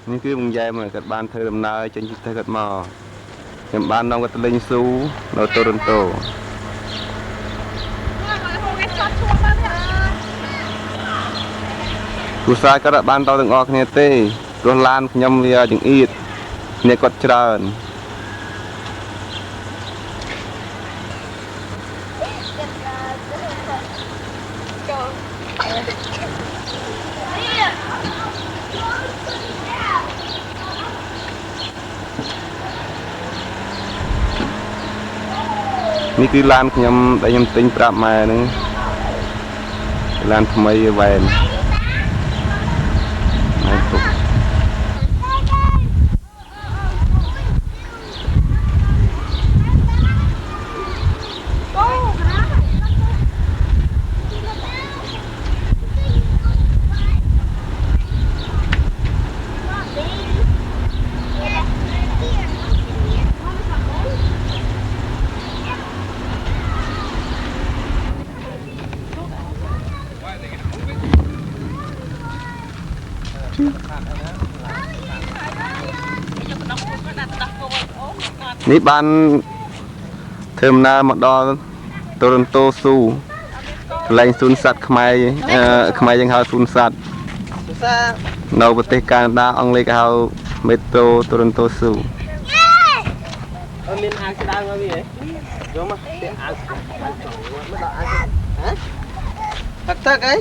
นี่คือมึงยายมากับบ้านเธอดำนาจนจิตเธอกับหมอกับบ้านน้องกับตะลิงซูเราโตรนโตผู้ชายก็ระบ้านเตาตึงออกเนี่ยเต้รถลานยำเวียจึงอีดเนี่ยกดเจริญนี่คือลานยำแต่ยำติงปราบมานึงลานทำไมแหวนไม่ถูกนี่บ้านเทอมนามาดอโตรนโตซูแหล่งศูนย์สัตว์ขมายยังเขาศูนย์สัตว์ในประเทศแคนาดาอังกฤษเขาเมโทรโตรนโตซูมินอาร์ดังมาพี่เอ๋ยอมมาเดี๋ยวอาร์ไม่ต้องอาร์ฮะตักตักไอ้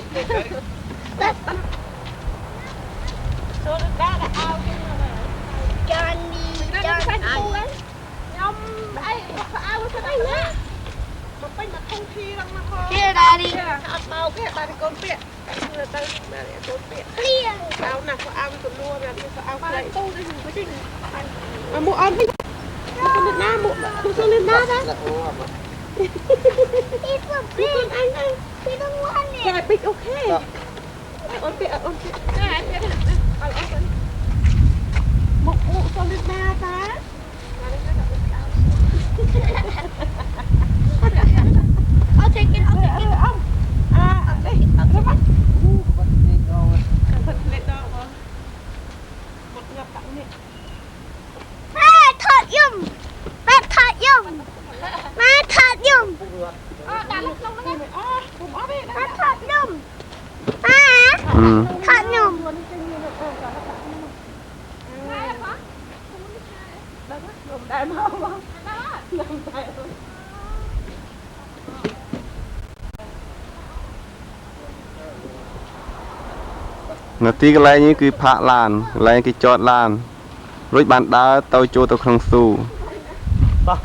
kia ra đi mau cái ta đi con pịa người ta con pịa áo nè có áo con lua nè có áo lại tu đi cái gì mà mua ăn đi con lên na mua con lên na đó con anh đi đâu ăn nè rồi bịch ok ôn pịa một bộ con lên na ta I'll take it. Ông. Đây. Đưa mắt. Thật lệ đó mà. Một ngập tặng nè. Ba thật dùng. Ba thật dùng. Ba thật dùng. Đàn lúc xong đó nè. Cùng ốp đi. Ba thật dùng. Ba. Thật dùng. Đại mà không? Đại không? นาทีกันไรนี้คือพระลานอะไรคือจอดลานรถบันดาเตาโจตัวครังสูต่อ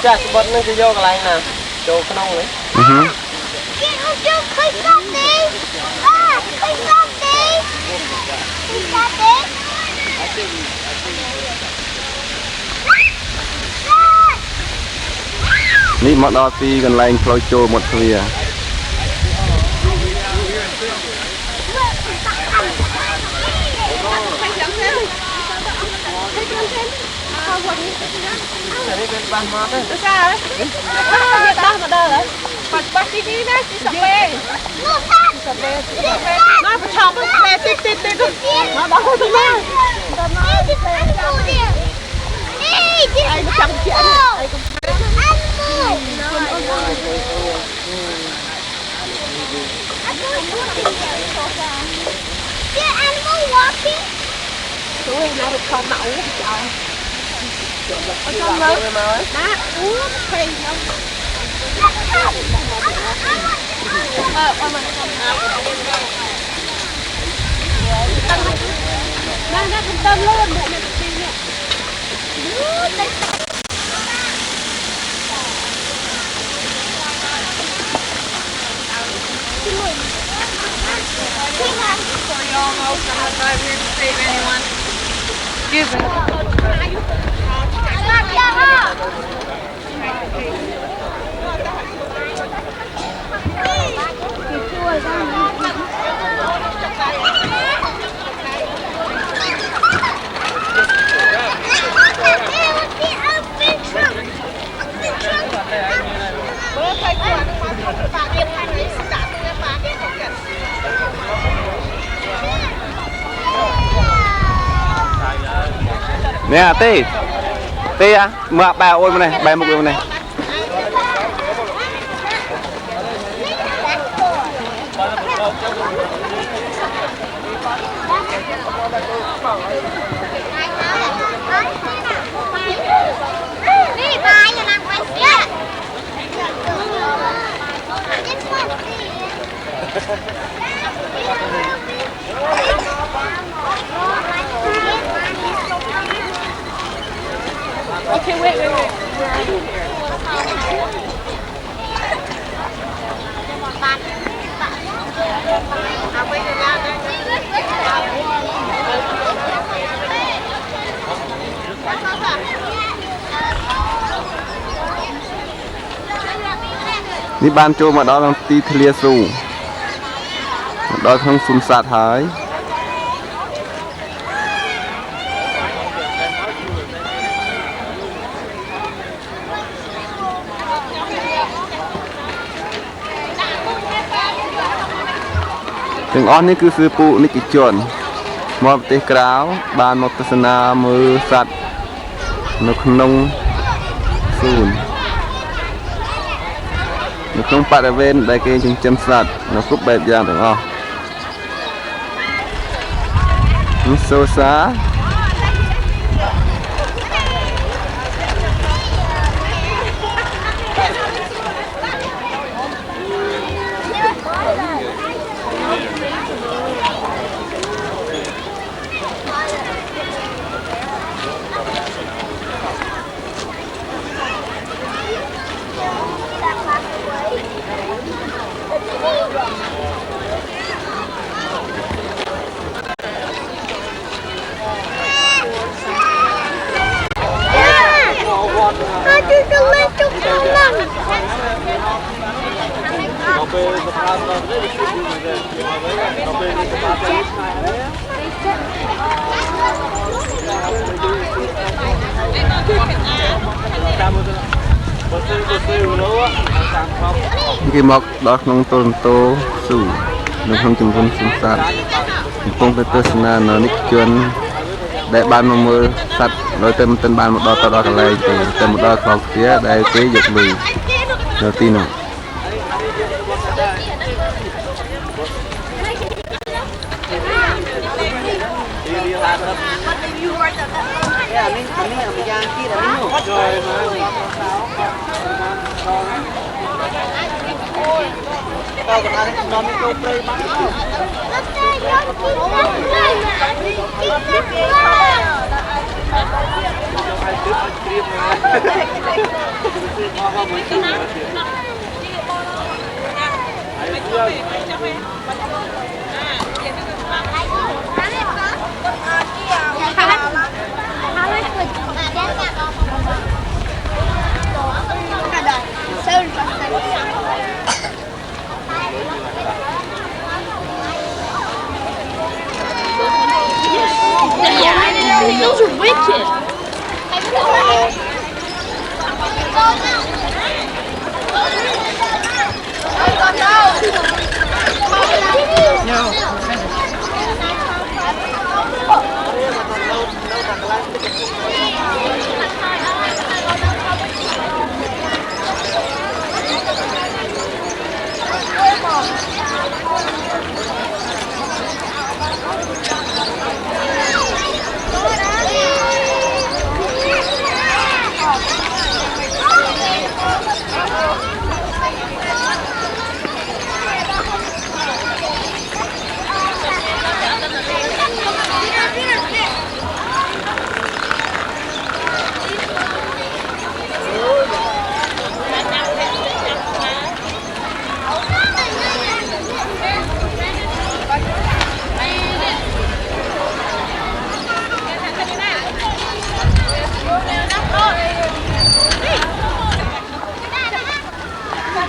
ចាស់បត់នឹងគេយកកន្លែងណាចូលក្នុងនេះគេអត់យកឃើញស្បទេឃើញស្បទេនេះមកដល់ទីកន្លែងផ្លូវចូលមកទ្វារនេះเป็นบ้านมอสเลยใช่เนี่ยบ้านมาเด้อเลยปัดที่นี่นะที่สเปนสเปนมาประชอบสเปนติดมาบ้านตรงนั้นนี่ที่เป็นกูเนี่ยนี่ที่ไอ้จังเจียนไอ้กับอันมูที่อันมูวอปปี้ช่วยนะเราเขาเหมาจ้าở trong lớn má uống phê không má ra trung tâm luôn bộ này nè. Excuse me. Nè tê á mưa bà ôi bên này bà một bên này Okay, wait. Đi ban cho mà đó là tí thlia su đó không xung sát hái từng onនេះគឺសឺពូនិច្ចជនមកប្រទេសក្រៅបានមកទស្សនាមើលសត្វនៅក្នុងសួននៅក្នុងបរិវេណដែលគេចិញ្ចឹមសត្វនៅគ្រប់បែបយ៉ាងទាំងអស់នេះសូសា Cái mọc đó trong tôn tô sủ nó không chừng con sinh sát không phải tôi xin là nó nít chuyên để ban mà mưa sạch nói tên tên ban một đo cả lại thì tên một đo khóc phía đây cái dục lì đầu tiên nào Those are wicked.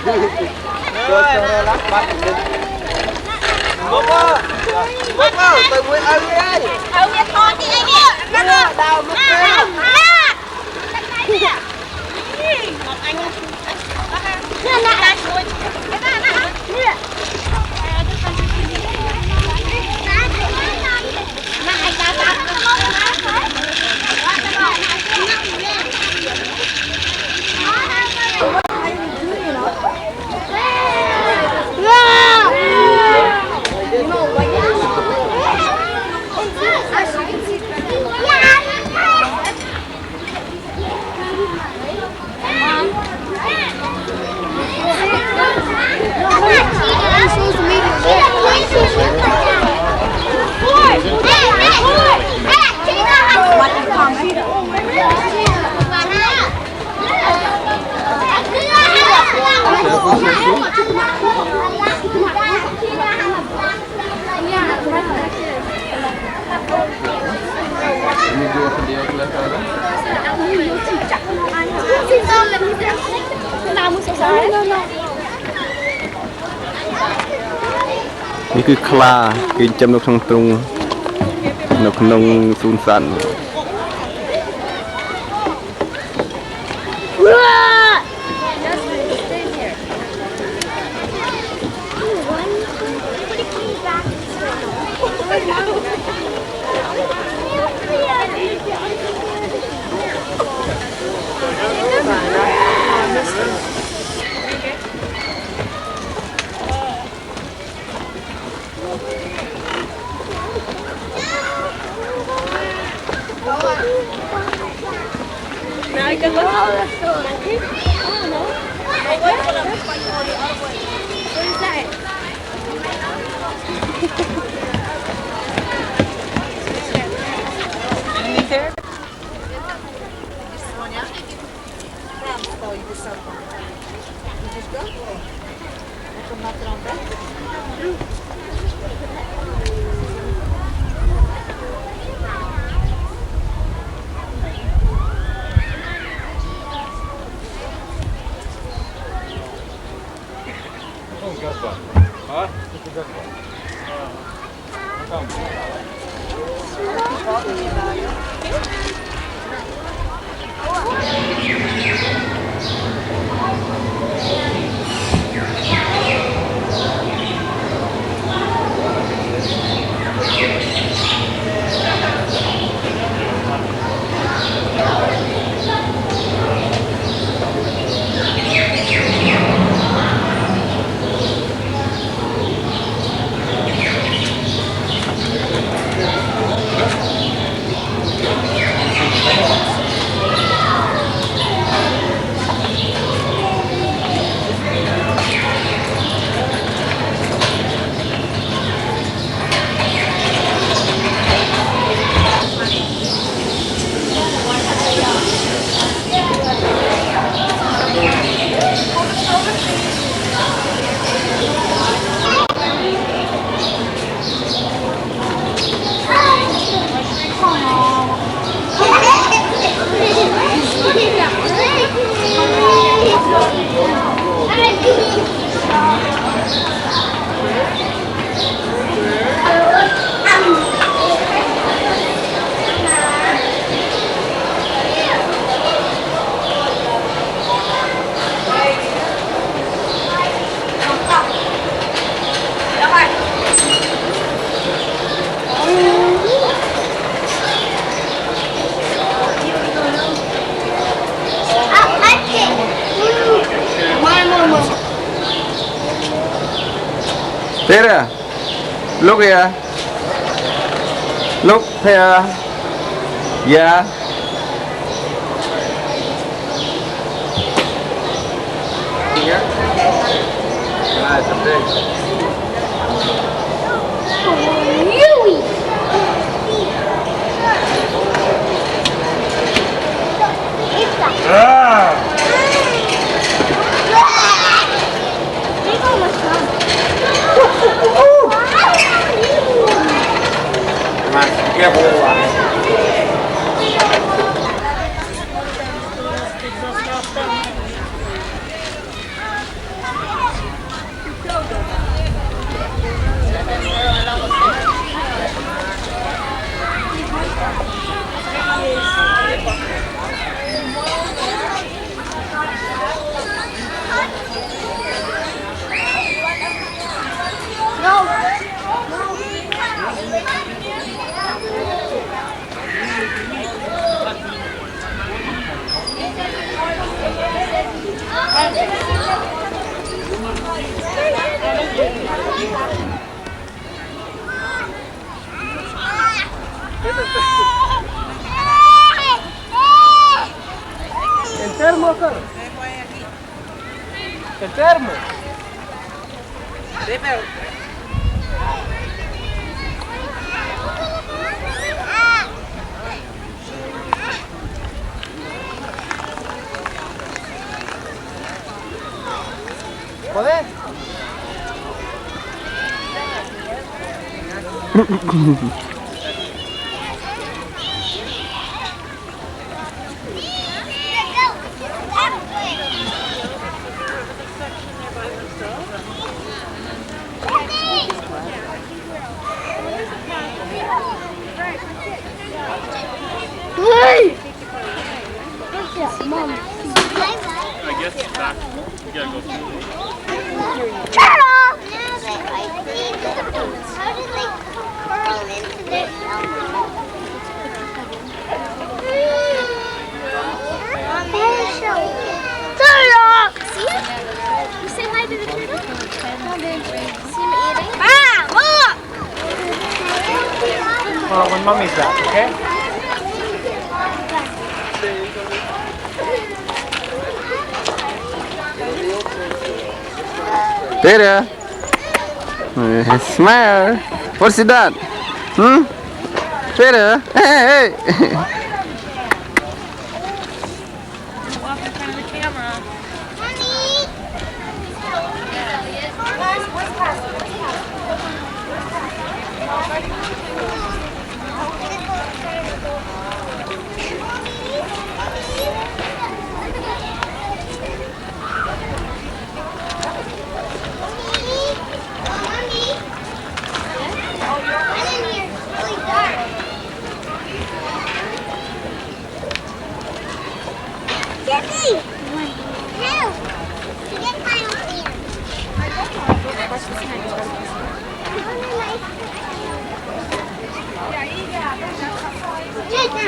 Rồi lắm bắt được. Bốc ơi. Bốc ơi, tôi muốn ăn đây. Ông biết con đi anh ạ. Nó đào mất cái. Ngọc anh ơi. Nè nè. Nè.นี่คือคลากินจำนกทางตรงนกนงสูนสัน Now you can look. Oh, no. What is that? There, look here. Look here. Yeah. El termo, cara. El termo. ¿Joder? Hey! Mom. I guess it's back. You gotta go through. Turn off! How did they curl into their Turn off! See it? You say hi to the turtle? See him eating? Ah! Look! Well, when mommy's back, okay? Peter. Smile. What's that? Hmm? Peter. Hey, hey. Walk in front of the camera.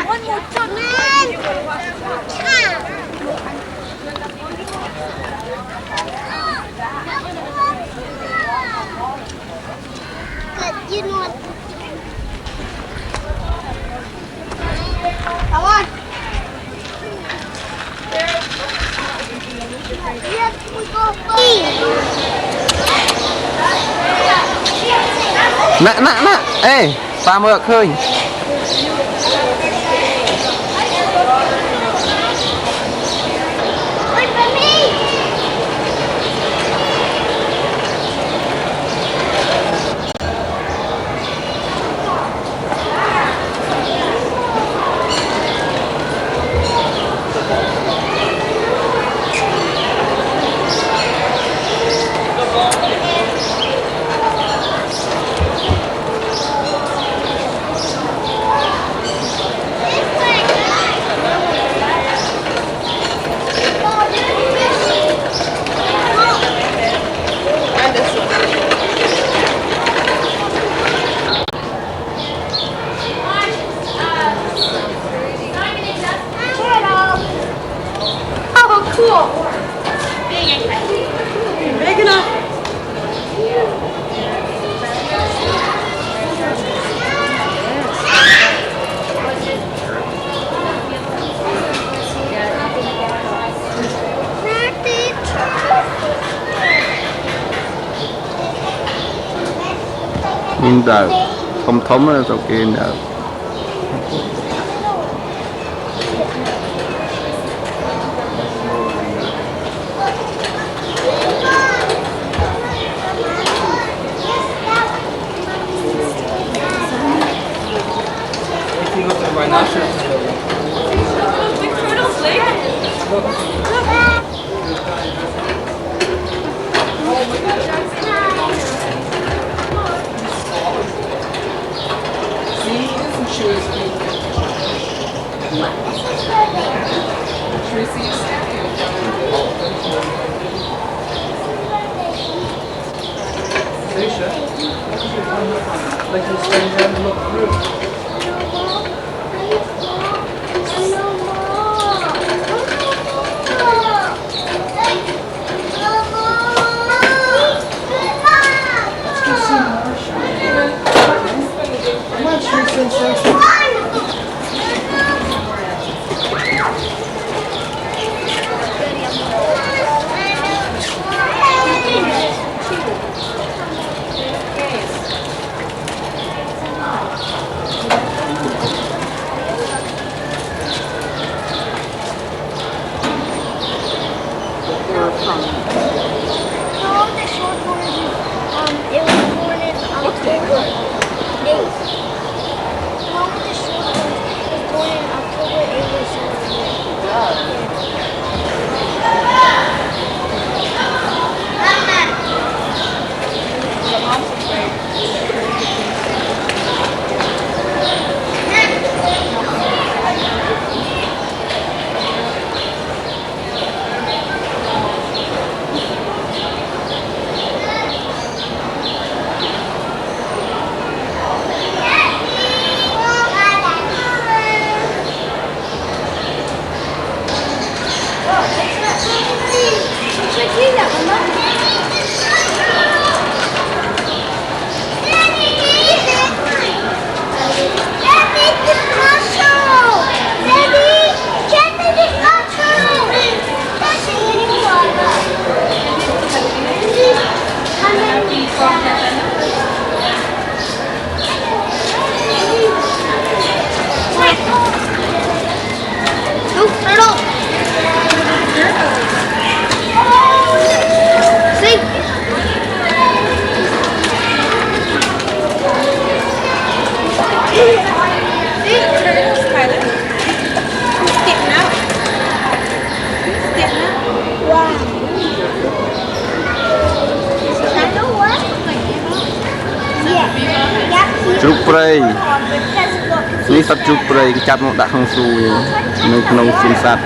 One more time, man! But you know what? Come on! Yes, we go. Nè. Ê, pha mưa khơi. Wait for me! Big enough. Nhìn đờ. Không thống là sau kia đờ. If you look at rhinoceros, Big turtles, Lake. like you stand there and look through. Come on, Street Sensation. ជ្រូកព្រៃនេះសត្វជ្រូកព្រៃគេចាប់មកដាក់ក្នុងស៊ូនៅក្នុងសួនសត្វ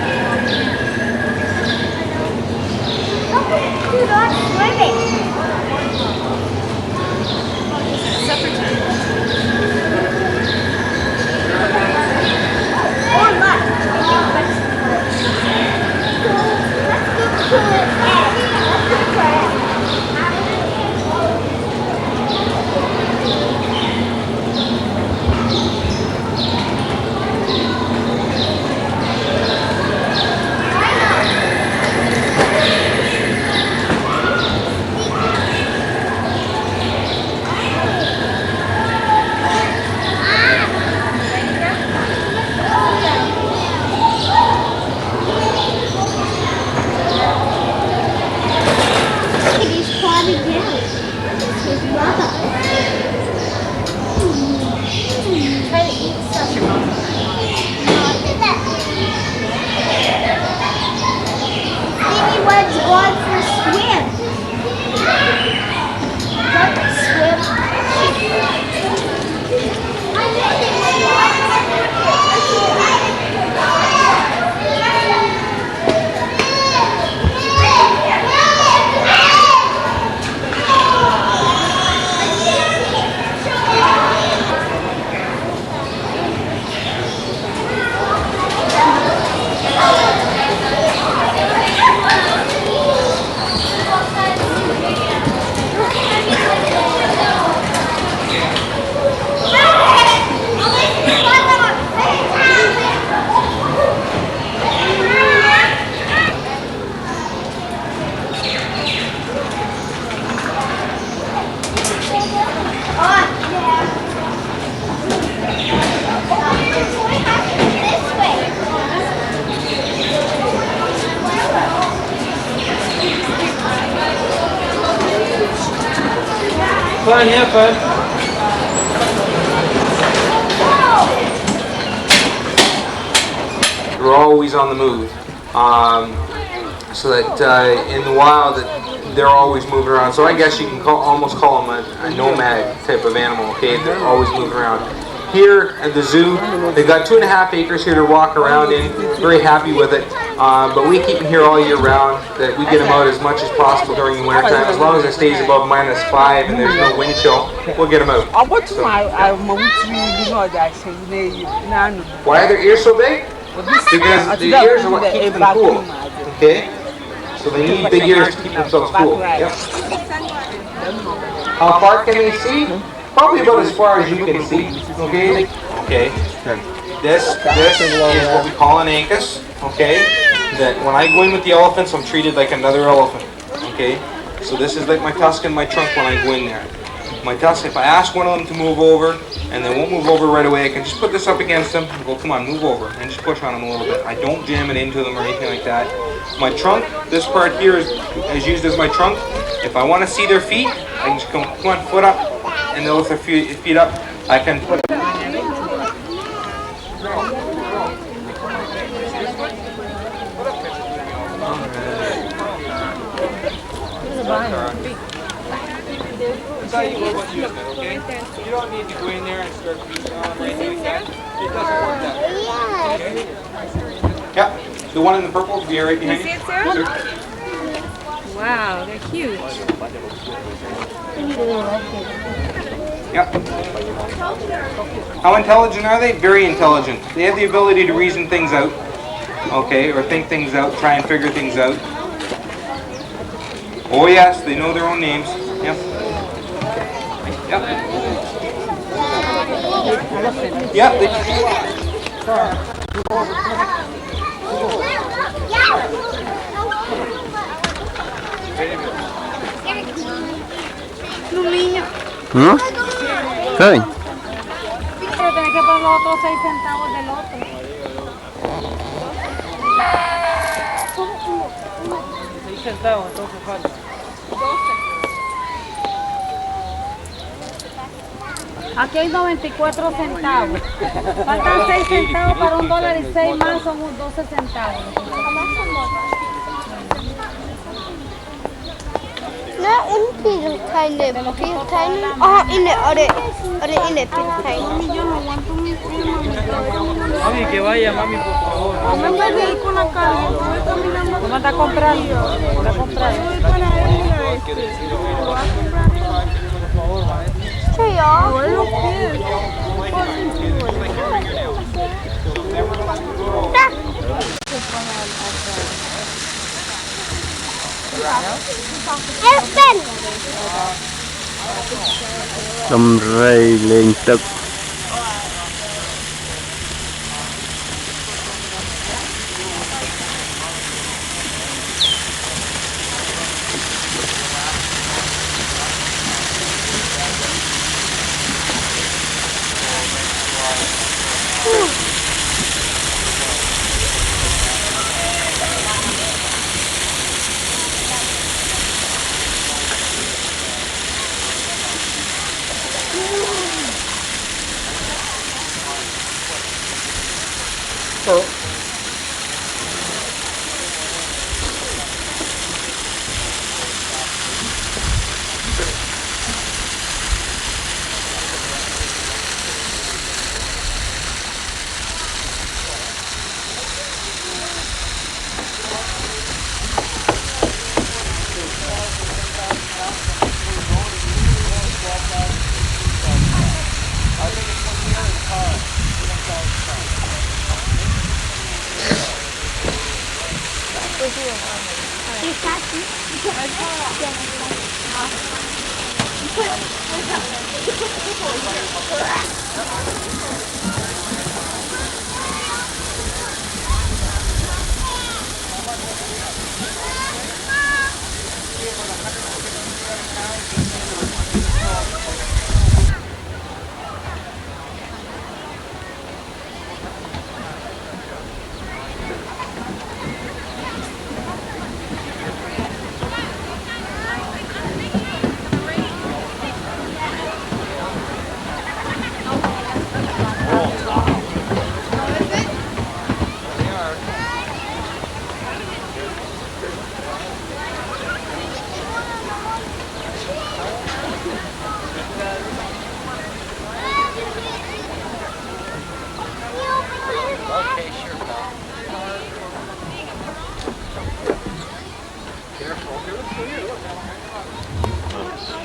Fun, yeah, fun. We're always on the move, so that in the wild that they're always moving around. So I guess you can almost call them a nomad type of animal. Okay, they're always moving around. Here at the zoo, they've got 2.5 acres here to walk around in. Very happy with it. But we keep them here all year round. That we get them out as much as possible during the winter time. As long as it stays above -5 and there's no wind chill, we'll get them out. So, why are their ears so big? Because the ears are what keeps them cool. Okay? So they need big ears to keep themselves cool. Yep. How far can they see? Probably about as far as you can see. Okay? Okay. This is what we call an Angus. Okay? That when I go in with the elephants, I'm treated like another elephant. Okay? So this is like my tusk and my trunk when I go in there. My tusk, if I ask one of them to move over, and they won't move over right away, I can just put this up against them and go, come on, move over, and just push on them a little bit. I don't jam it into them or anything like that. My trunk, this part here is used as my trunk. If I want to see their feet, I can just come on, foot up, and they'll lift their feet up. I can put tell you what use it, okay? You don't need to go in there and start beating on them or anything like that. It doesn't work that way. Okay? Yeah. The one in the purple will be right behind you. See it, Sarah? Wow, they're huge. Yep. How intelligent are they? Very intelligent. They have the ability to reason things out, okay, or think things out, try and figure things out. Oh yes, they know their own names. Yep. Yep. Yep. Hey. Pero tenés que poner los otros 6 centavos del otro. Aquí hay 94 centavos. Faltan 6 centavos para $1 y 6 más son 12 centavos. Nah, unpil keine Oh, ini ini pil keine. Mami, que vaya, mami, por favor. Mamá está comprando. Está comprando. Sí, ya. Elfen. ដំរីលេងទឹក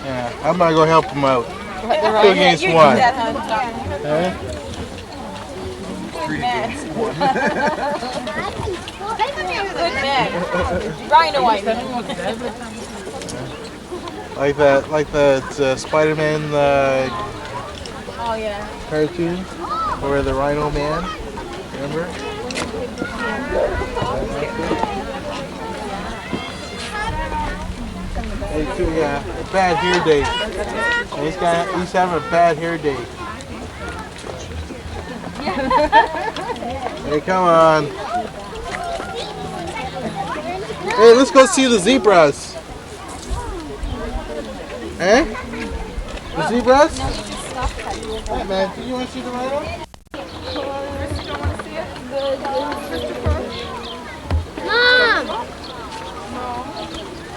Yeah, I'm gonna go help him out. Two against one. Huh? Good man. Rhino, I mean. Like that Spider-Man Oh, yeah. cartoon, where the Rhino Man. Remember? Yeah, a bad hair day. He's having a bad hair day. Hey, come on. Hey, let's go see the zebras. Eh? The zebras? Hey, man, do you want to see the rhino? Mom.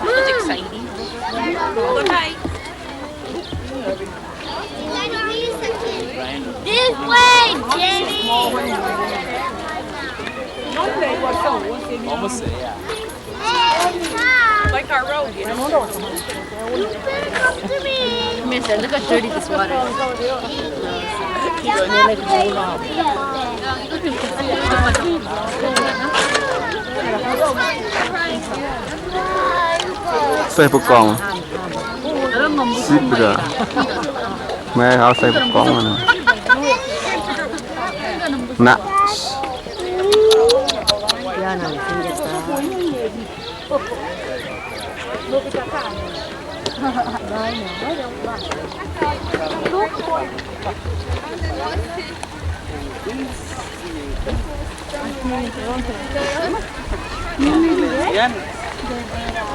That's exciting. Good night. This way, Jenny. Almost there, yeah. Like our road, you know? You better come to me. Mister, look how dirty this water Xe bọc còng zebra mẹ hao xe bọc còng này nặng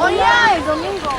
Oh yeah, el domingo.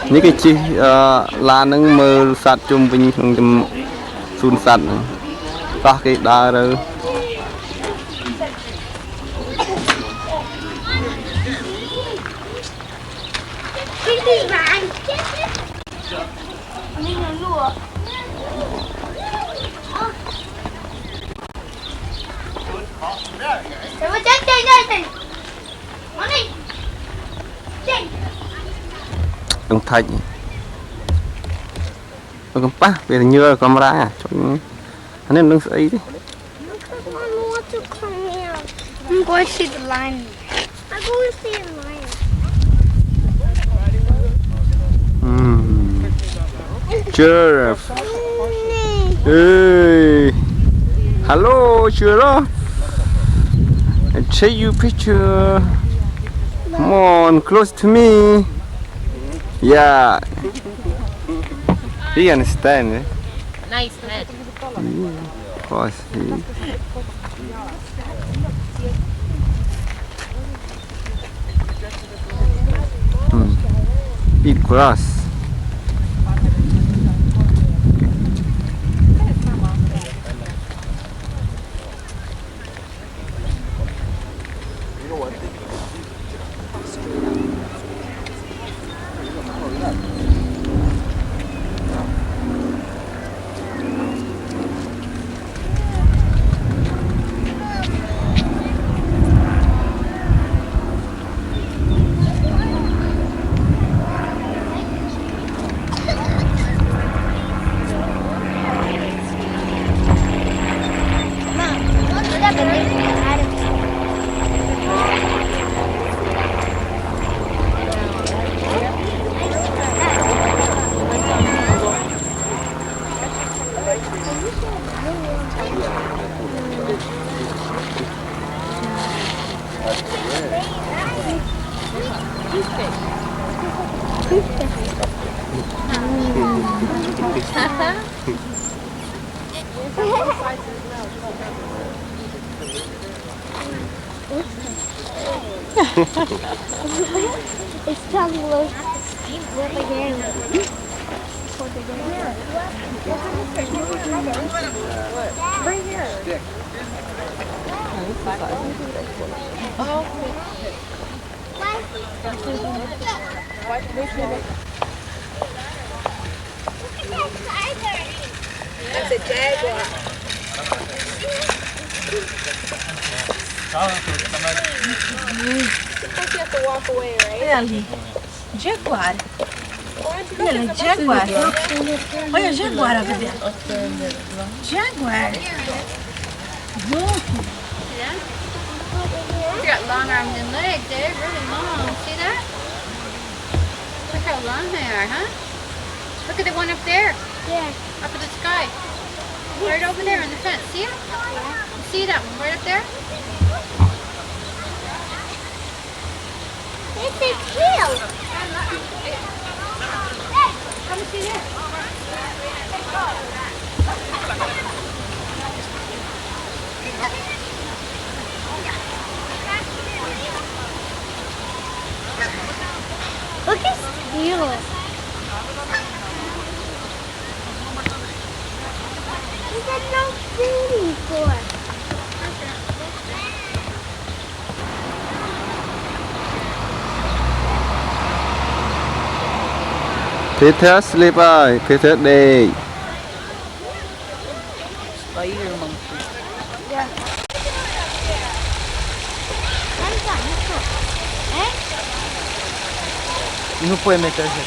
Những cái chi là nâng mơ sạch chung vinh trong trong xuân sạch này có cái đá rồi đồng thạch con pa về nhựa camera à anh em đừng sợ ý đi. I'm going to see the lion. I'm going to see a lion. Giraffe. Hey, hello, giraffe. I take you picture. Come on, close to me. Yeah. He understand, eh? Nice head. Of course. Eat grass. It's telling low. What again? Right here. That's a jaguar. Suppose you have to walk away, right? Olha ali. Jaguar. Olha ali, jaguar. Olha o jaguar over there. Jaguar. Look. You got long arms and legs. They're really long. See that? Look how long they are, huh? Look at the one up there. Yeah. Up in the sky. Right over there on the fence. See it? You see that one right up there? It's a tail. Come and see there. Look at his tail. He got no food for. Peter sleep ơi, Peter đi. Spider monkey. Yeah. That's not eh? E não foi meter aqui.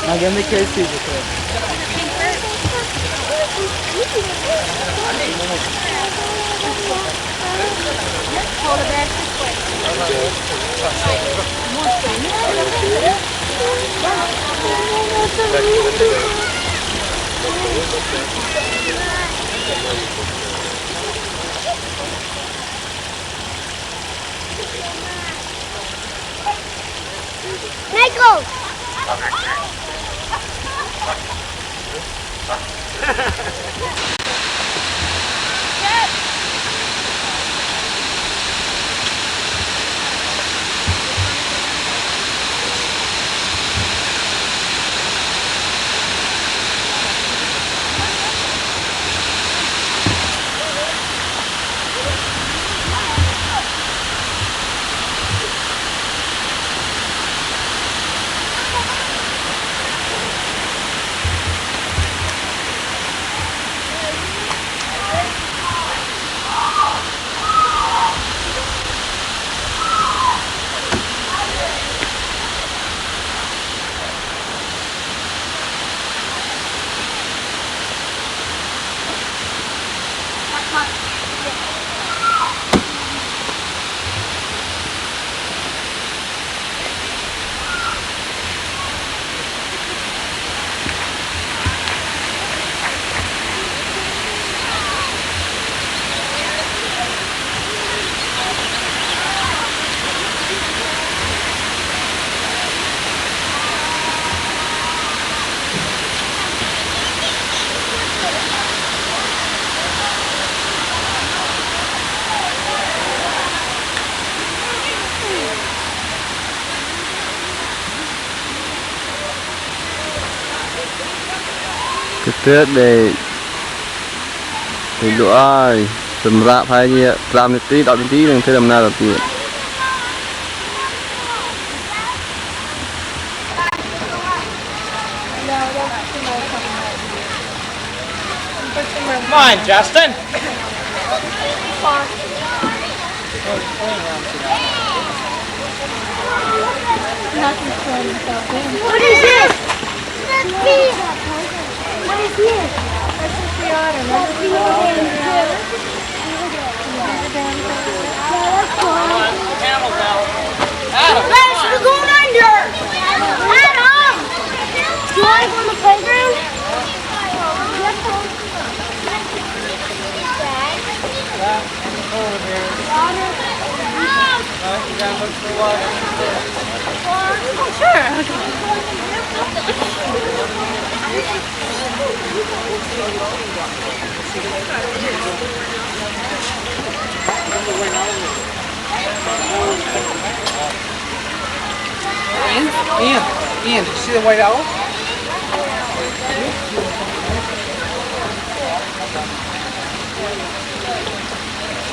Alguém me quer esse Michael! Cái để lụa ai tầm rạ phải như làm được tí đọc được tí đừng thấy làm nào được tiền. Come on, Justin. What is this? What is this? That's just the otter. That's the otter. Camel bell. Adam. Lex, we're going under. Adam! Do you want to go on the playground? Over there. You gotta look for water. Ian, did you see the white owl?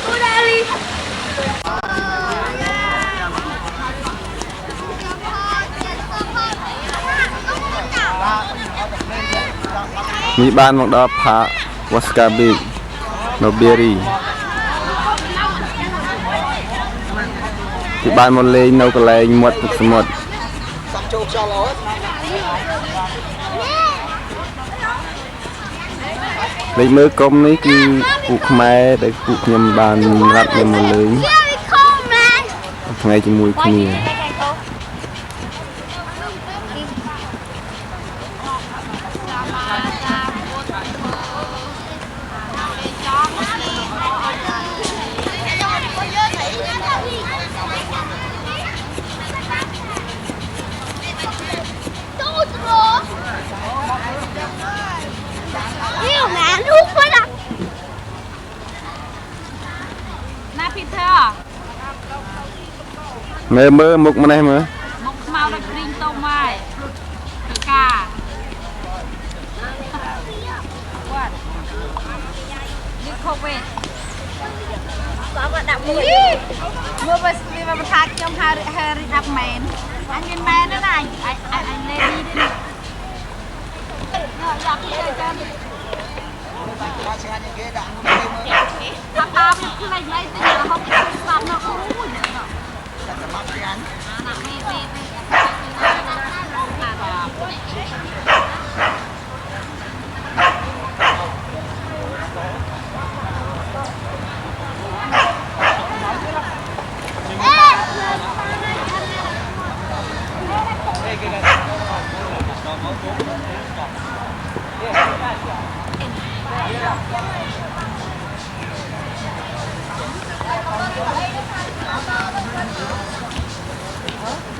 Go, Daddy. Mỹ ban một đó phá Waskabi nó berry thì ban một lên nấu cái này một thực một lấy mớ công đấy cứ cụ khmer để cụ nhầm bàn rặt nhầm một lớn ngày chỉ mùi khmir mơ mơ mục mà này mơ mục màu được riêng tôm mai cá quạt đi khâu về sao mà đậm mùi mưa bớt vì mà thắt trong hai đập mền anh lên mẹ nữa này anh lên đi rồi dọc đi chơi cơm papa cứ lấy lấy thì là không làm nó không muốn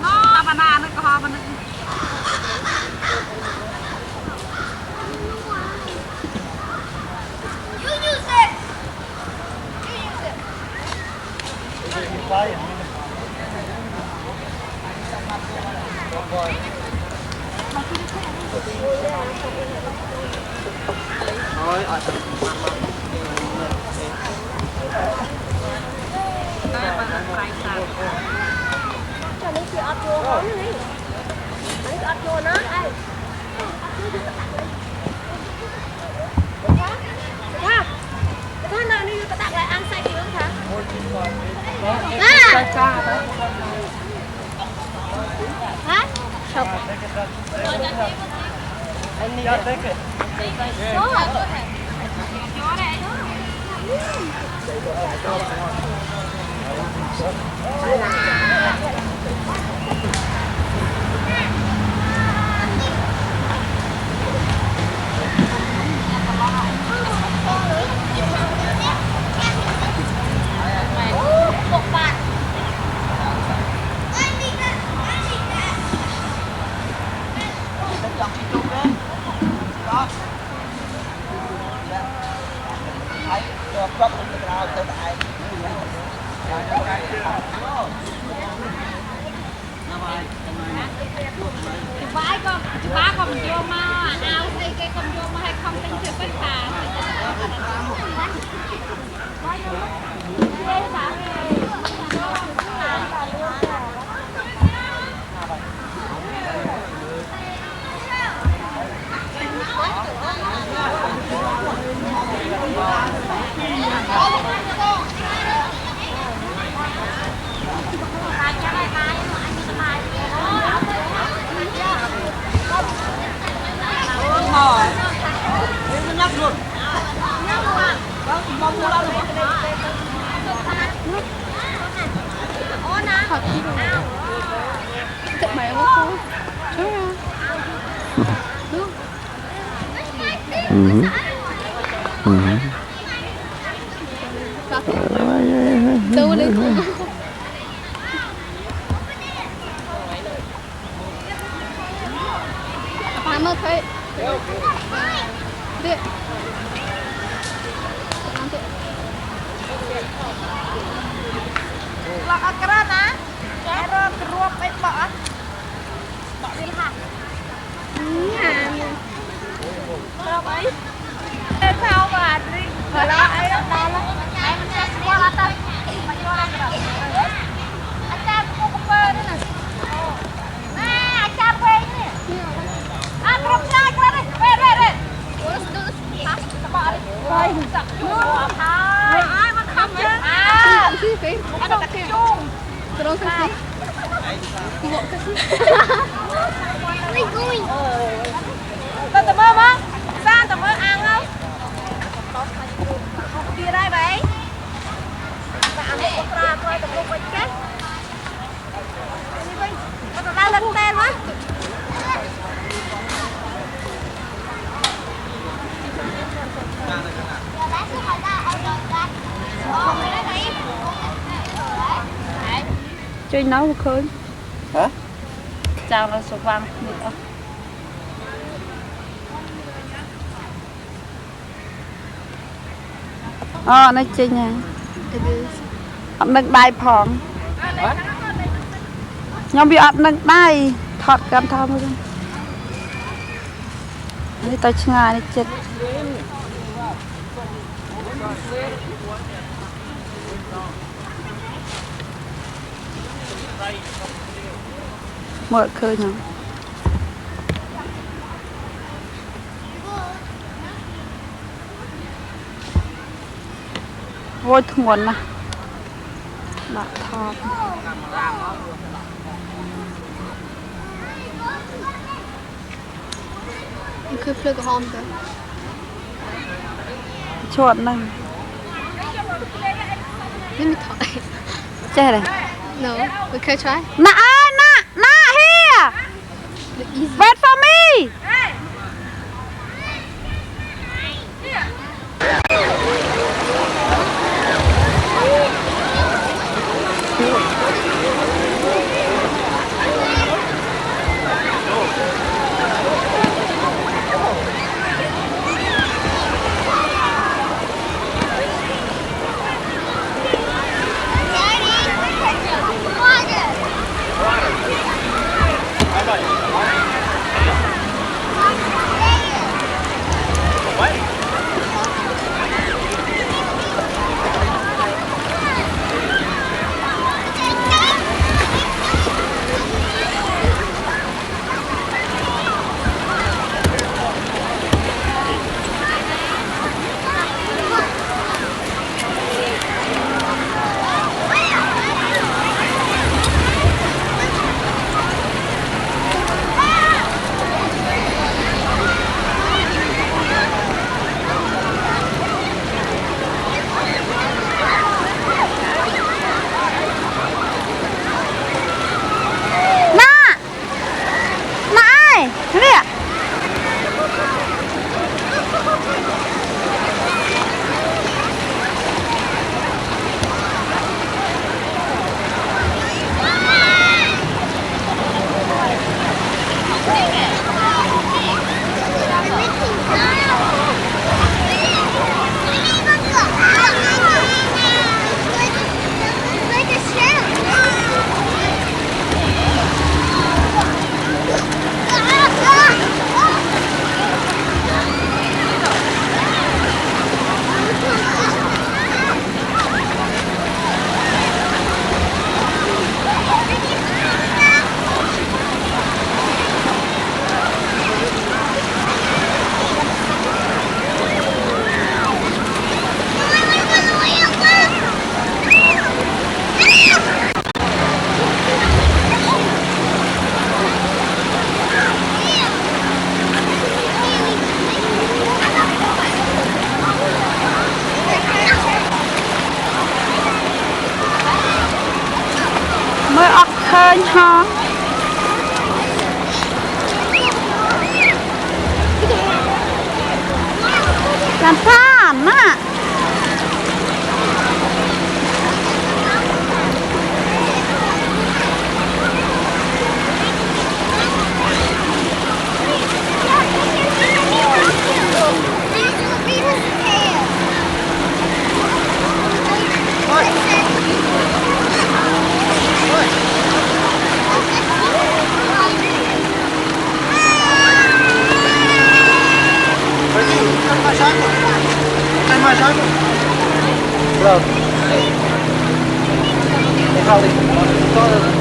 nó banana nó có banana You use it. Cho nên chị ớt chua không này. Mấy ớt chua nó đây. Cái nào đi ta đặt lại ăn xay thì không hả? Hả? Sọc. Anh đi. Số hả? Chó đây. Một bạn. Ba còn vô mà áo xây cái con vô mà hay không tính chưa phải thả Đâu đi. Apa mau thấy? Đi. lọc ăn cái á cái rơm cái ruột ấy bỏ đi hả rơm ấy em sao mà đi mà lo ấy đó là em mình sẽ qua là ta mà vô làm được anh ta cũng có bơ nữa nè anh ta về nè anh rơm ra cái này về bỏ đi rồi ai mà không chứ Cái anh đâu chung terus kasih. Tengok kasih. We're going. Tao tao mơ không? Sao tao mơ ăn không? Đi đây vậy. Bạn ăn một ra thôi tao không phải chết. Đi đi. Tao ra lên tên quá. Chơi nấu khơi. Hả? Chào là số vàng. Nó chơi nha. Ất nâng đai phong. Nhóm bị ất nâng đai. Thọt gần thơm rồi. Đây tao chân ngài này chết. Mở khơi nào. Vôi thuần nè. Đã thọt. You could plug home though. Chuột này. Let me try. Chơi này. No, we could try. Nè ơi, nè here. Wait for me. Mới ọc khơi hả? Làm phản á. Bro. They probably thought of the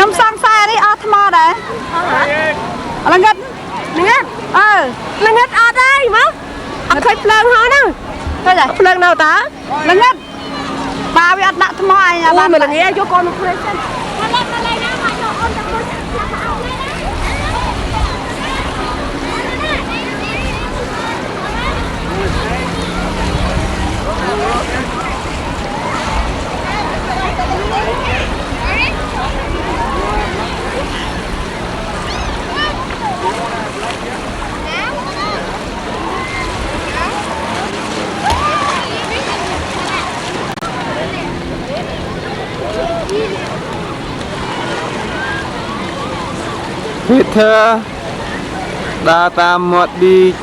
ខ្ញុំសង្ស័យនេះអត់ថ្មដែរល្ងិតល្ងិតអត់ទេមកអត់ឃើញភ្លើងហោះហ្នឹងឃើញទេភ្លើងនៅតើល្ងិតបាវាអត់ដាក់ថ្មអញបានមកល្ងាយកកូនមកព្រៃសិនPeter ដើរតាមមាត់ឌីក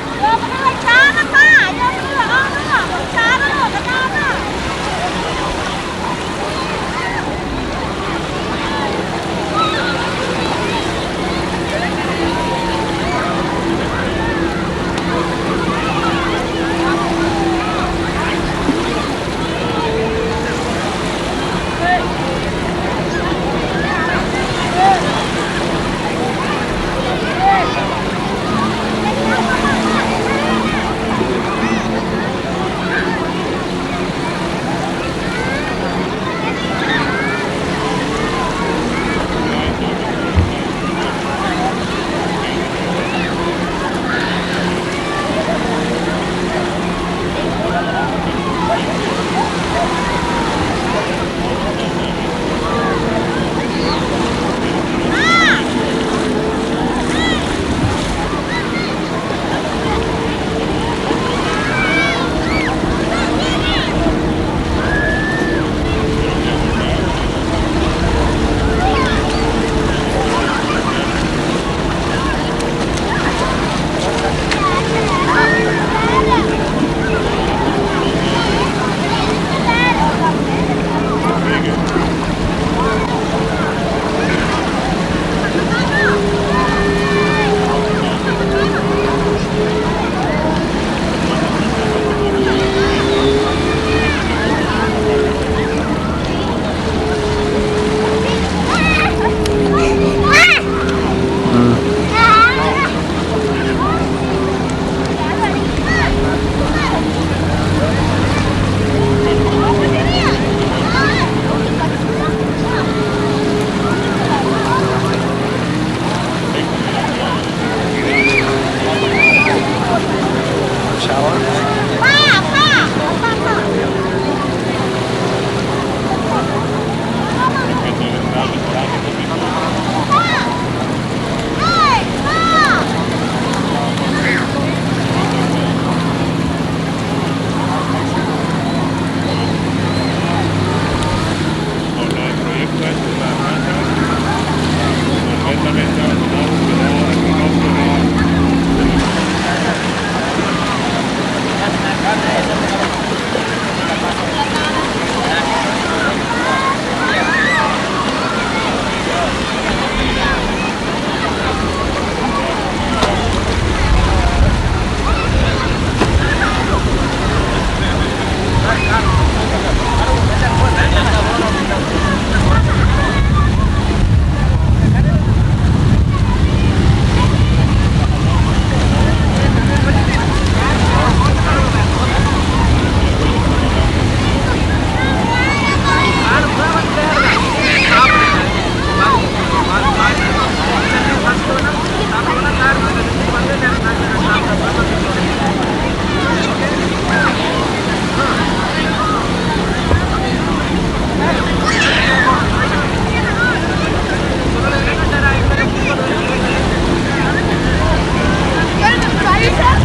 Hãy subscribe cho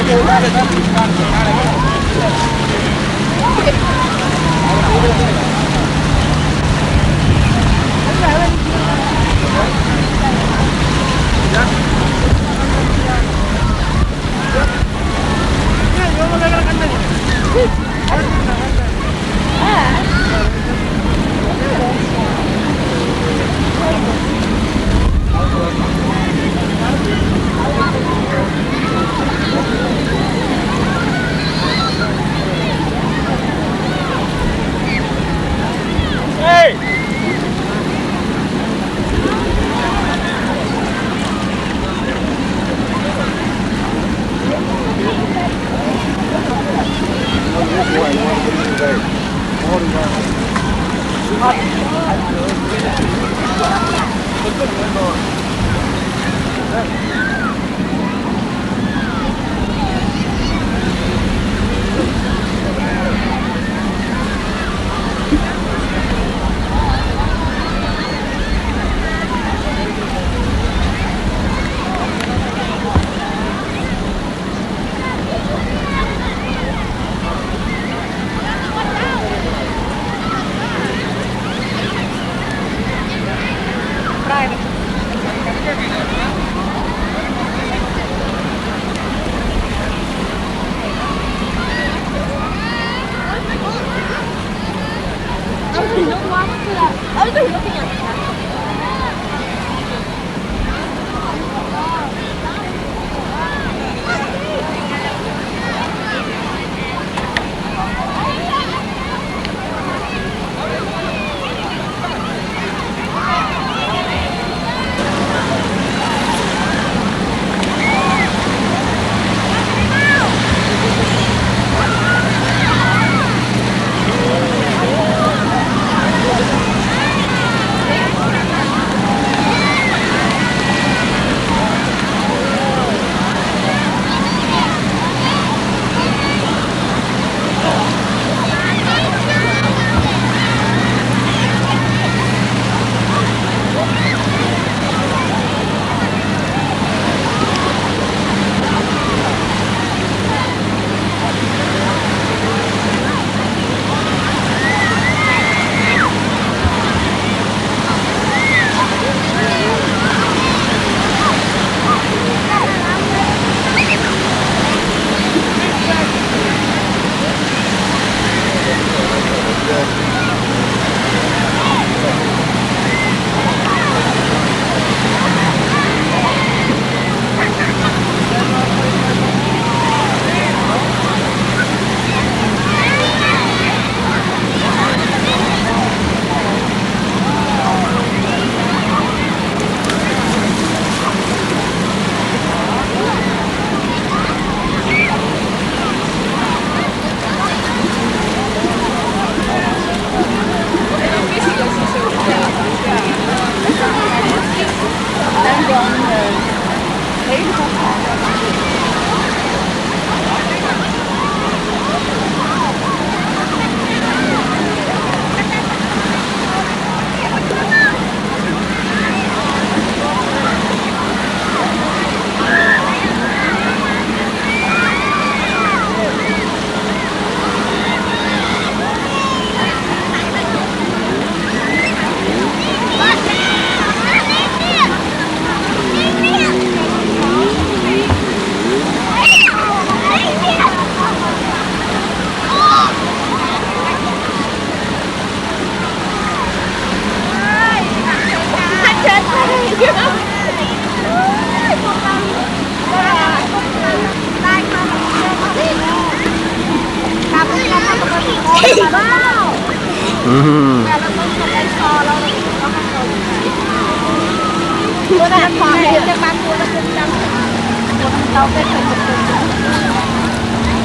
kênh Ghiền Mì Gõ để không bỏ lỡ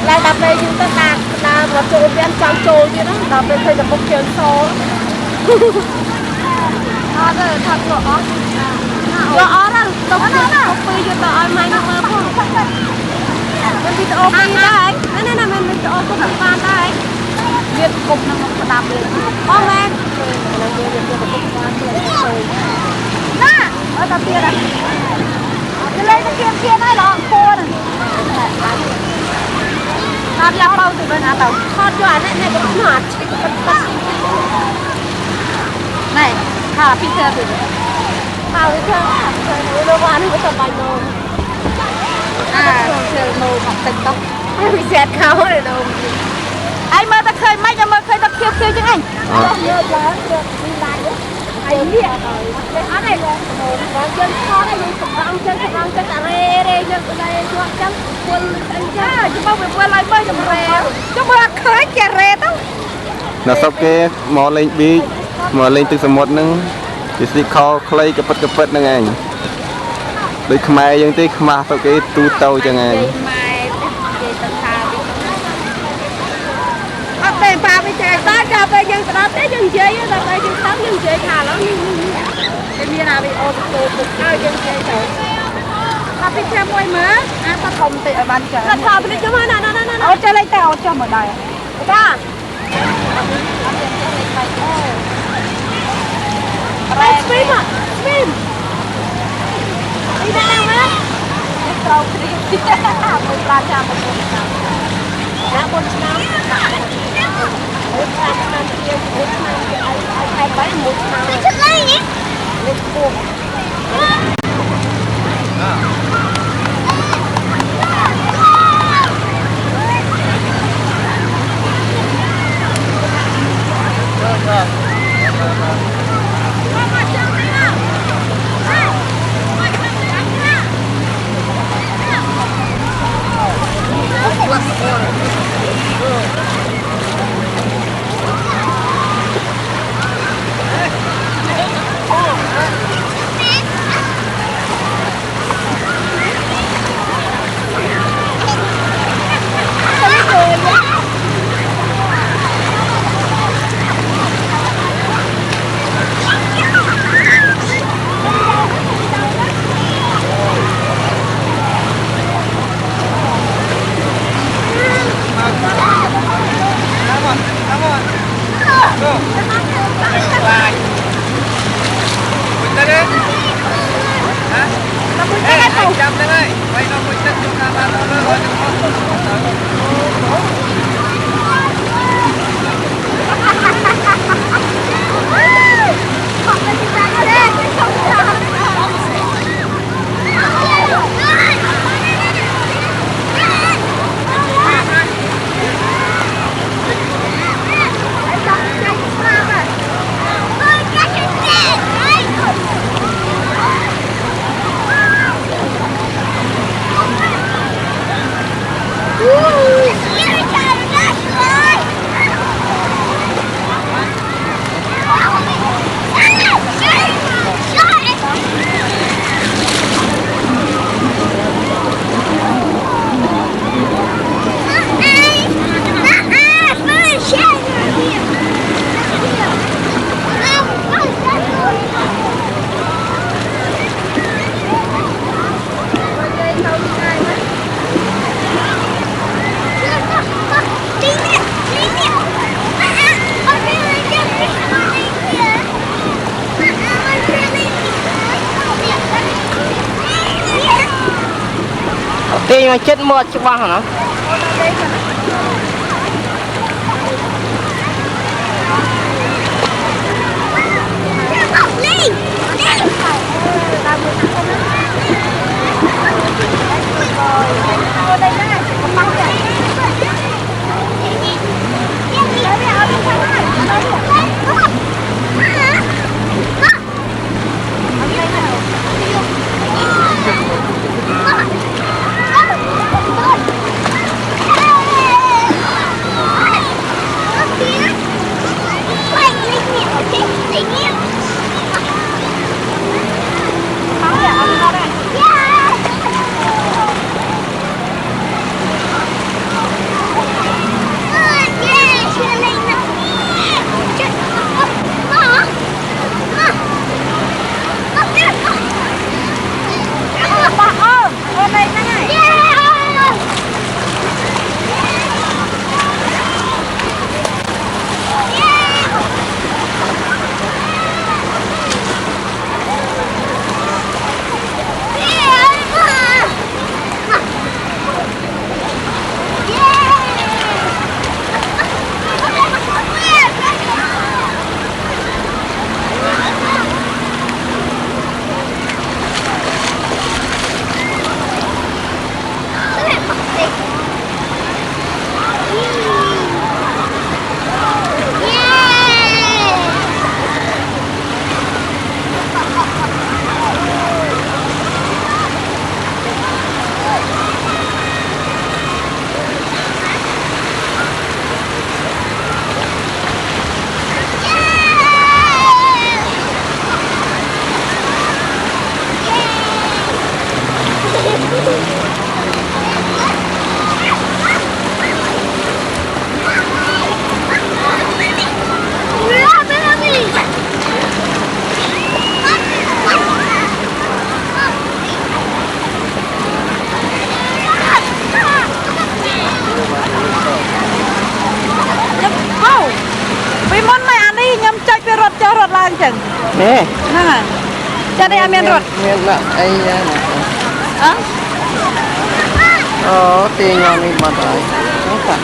Lại đạp về chúng ta đạp vào chỗ bên trong chỗ chứ đó, đạp về thấy là một kiện số. Đó rồi thật rõ. Rõ đó, đúng đó. Không phải cho tao ai mai nó mơ không. Mình đi ô đi đây. Này mình đi ô cũng phan đây. Việt cục nó một đạp lên. Con em. Nè, ở đạp kia đây. Đi lên cái kia này đó, cô này. Đạp dọc bao từ bên tàu. Thoát cho anh này cũng mệt. Này, Thả phi xe thì thả với thơ nó qua nó mới tập bài nồi chơi nồi mặc tình tóc phi xe khao rồi đâu anh mà ta khơi mấy cho mà khơi ta khiêu khiêu chứ anh nhớ là đi lại anh đi ở đây là chân khó đây chân cà rê đây chân đây chân quân anh cha chứ bao giờ lại bơi cho rê chứ mà khơi cà rê đâu nó sắp cái mò lên bi mò lên từ sầm một nưng thì xí kho clay cái bật nưng anh đôi khmai dân tí khmai sau cái tu tàu chẳng anh về bà bây giờ ta cho về dân đó tới dân chơi là về dân sống dân chơi thà lắm cái miền nào bị ô tô cao dân chơi rồi ta bị thêm môi mớ ta không tệ ở bàn chợ ta bị chúng nó ô chơi lấy tao cho một đời ta swim à swim đi đâu á tao đi một ba trăm một năm đã 4 năm Thì mà chết một chứ bao hả nó Vì món này ăn đi nhâm chạy về rột cho rột lang chừng. Nè. Nè à. Cho đây ăn miên rột. Miên là ai Hả? Tiền ngon đi mà rồi. Không phải.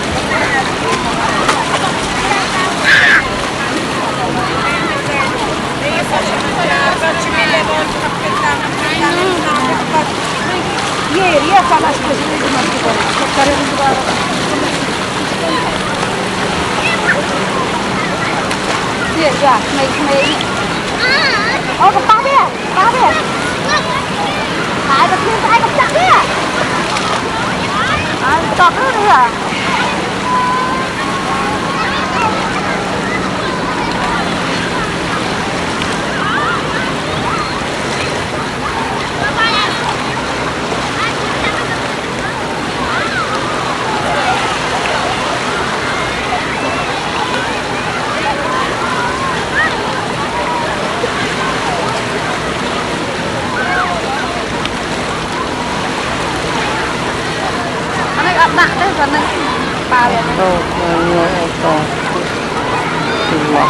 Ye sama seperti itu masih boleh. Sekarang juga. Ye ya, mấy. Ô cái bao bia. Hai cái thiên hai cái chắc bia. Tọt nữa đi à. Nặng đấy, còn này bao vậy? Người to. Đừng lọc.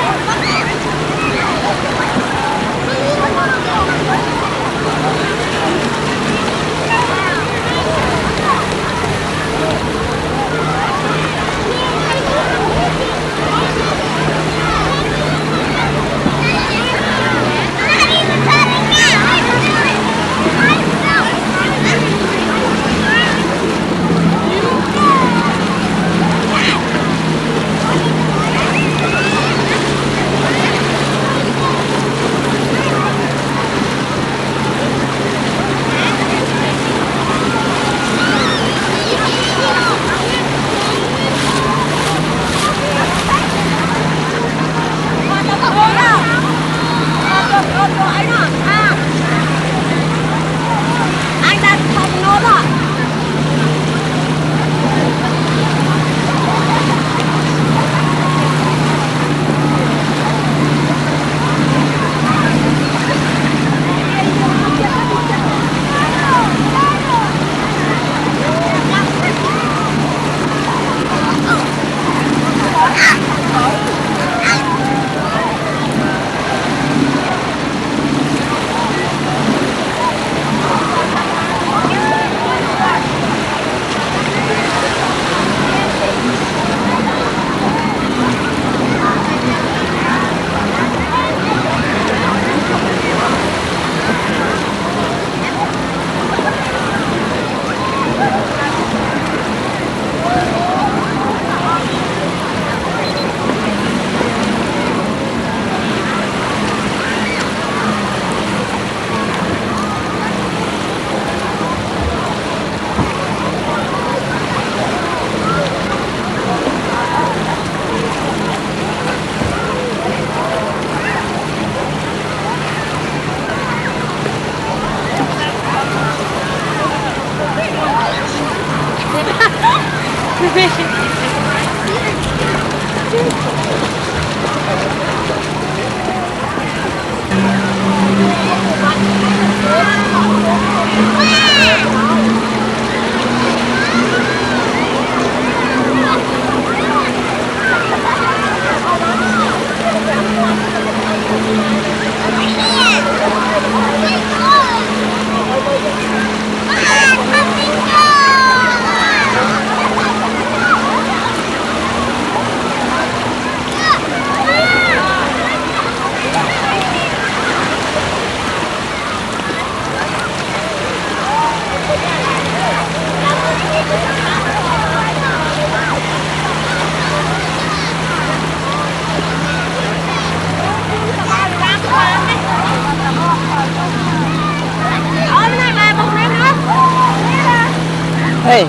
Hey.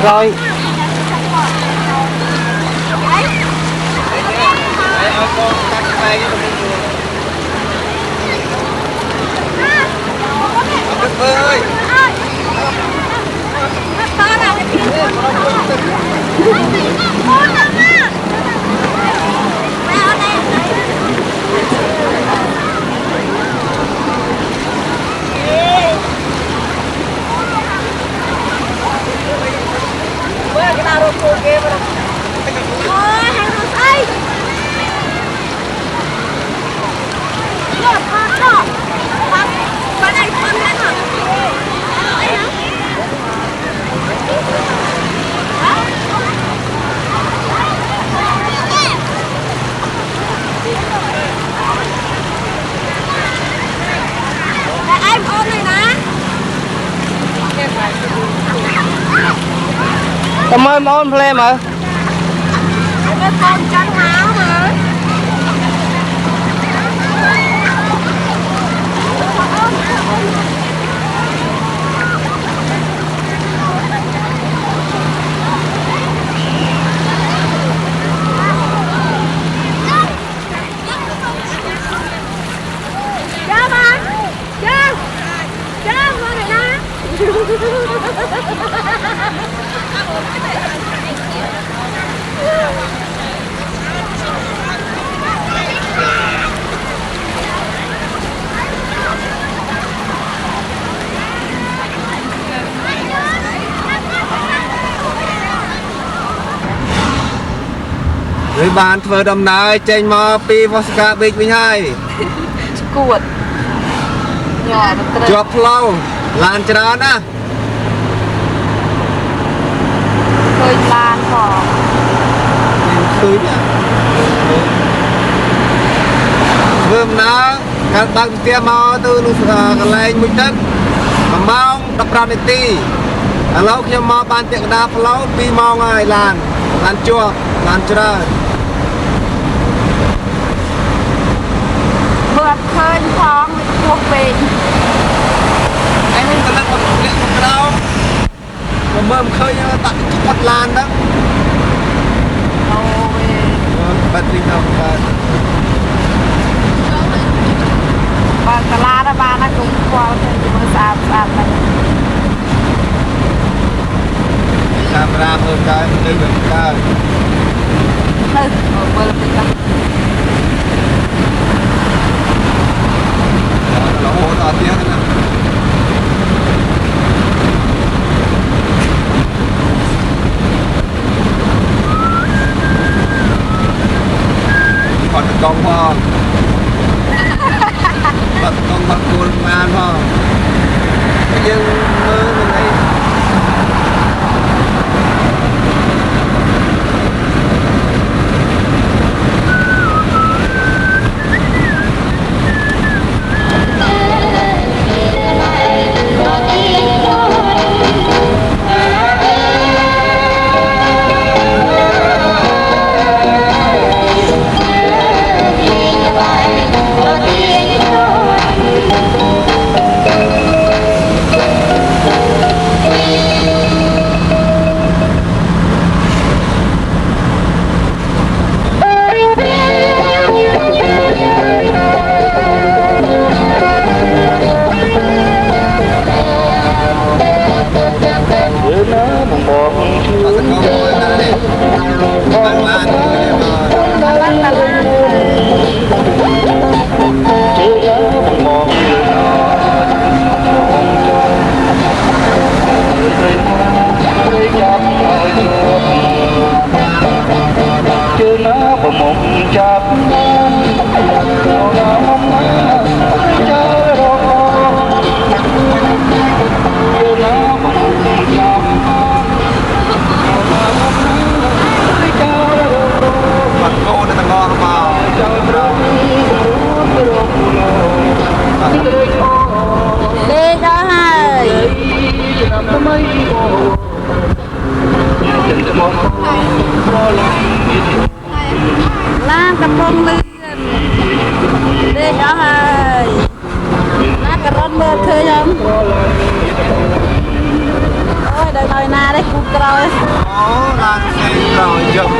Rồi. Đấy. ơi em ôm này nè. Cảm ơn món play mà. Cái con trắng áo mà. Chào bạn. Chào. Chào con này nè. Người bạn vừa đầm nái chênh mò pi Vosca Beach với hai. Cuột. Nhỏ nó Chọp lâu, làn trán á. khơi lan hò. Khơi nè. Vườn ná, các bạn tiêm mò từ lúc lên một đất. Mà mong đập ra nền ti. Lâu khi mò bàn tiệc đạp lâu pi mò ngay làn chuột, làn trán. Vượt khơi phong cuộc về. Anh không cần một lệ một đâu. Mà mơ một khơi tặng chút mặt lan đó. Bật đi nào Và cả lá đó ba nó cũng qua thì mới sạp này. camera hơn cái đây là cái Bơ mình đó. nó hỗ trợ tiếng nè. Còn con phong bật con bật cồn man phong nhưng mơ mình ấy Lá cà bông lên. Đây đó hơi. Lá cà rốt mơ khơi không? Ôi đời nơi na đấy cút rồi. Là rồi chậm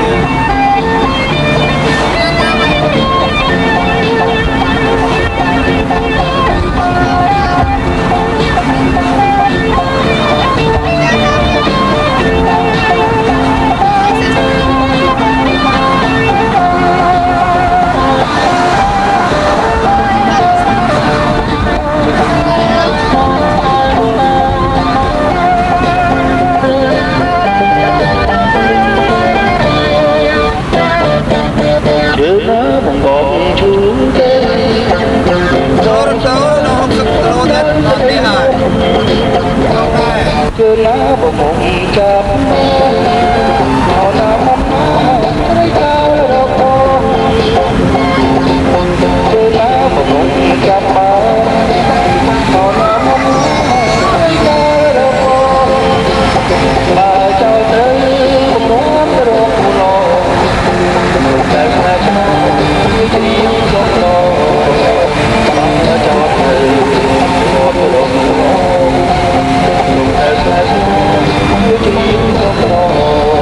Hãy subscribe cho kênh Ghiền Mì Gõ để không bỏ lỡ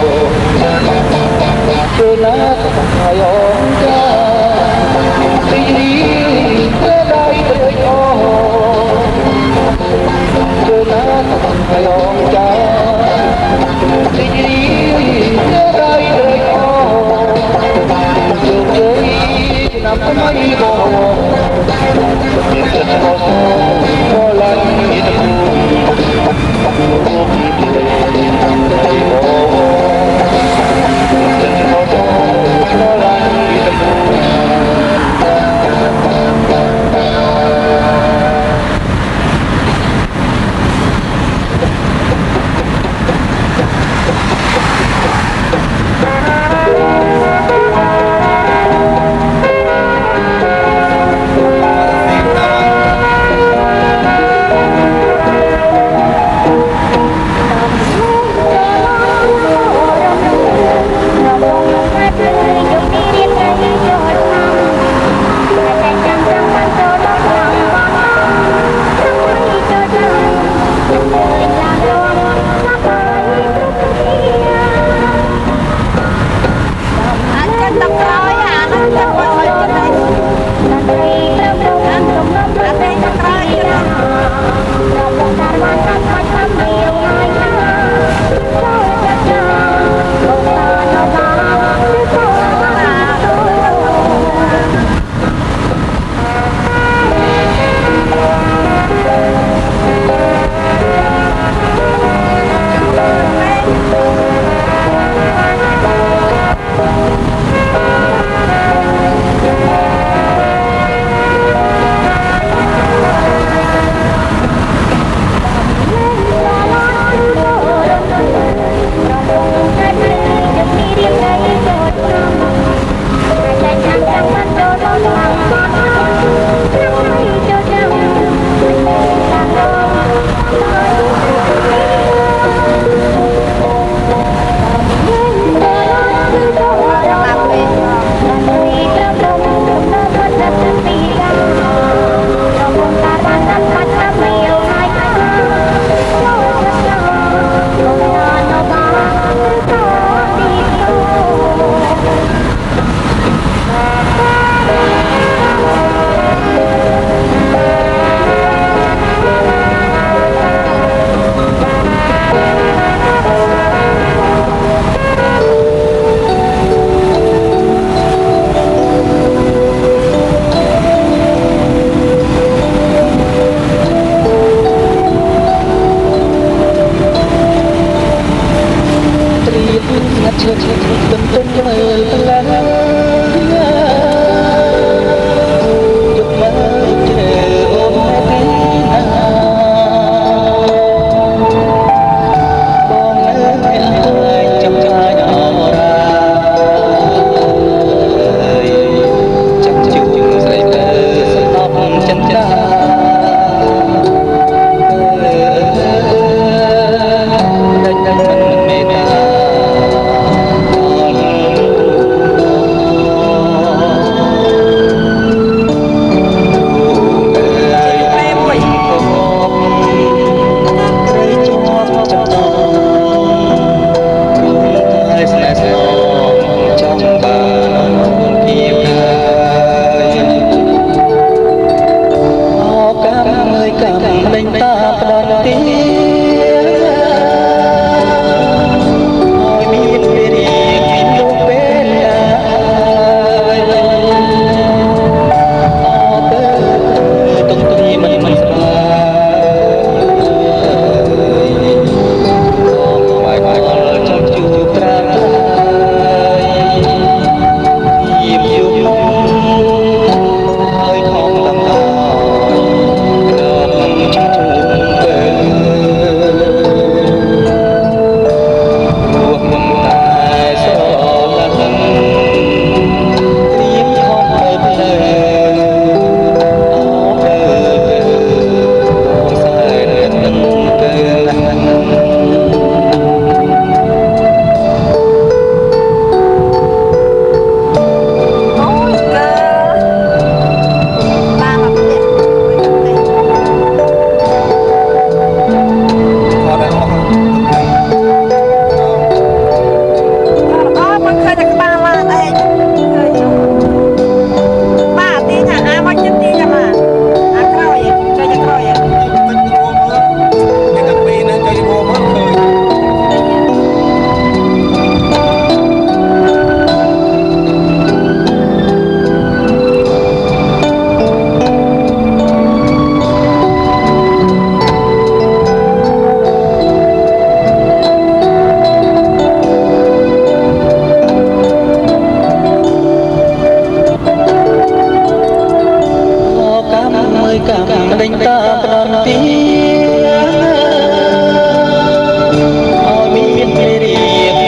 ងតាមផ្ដំទីឲ្យមានមេរៀ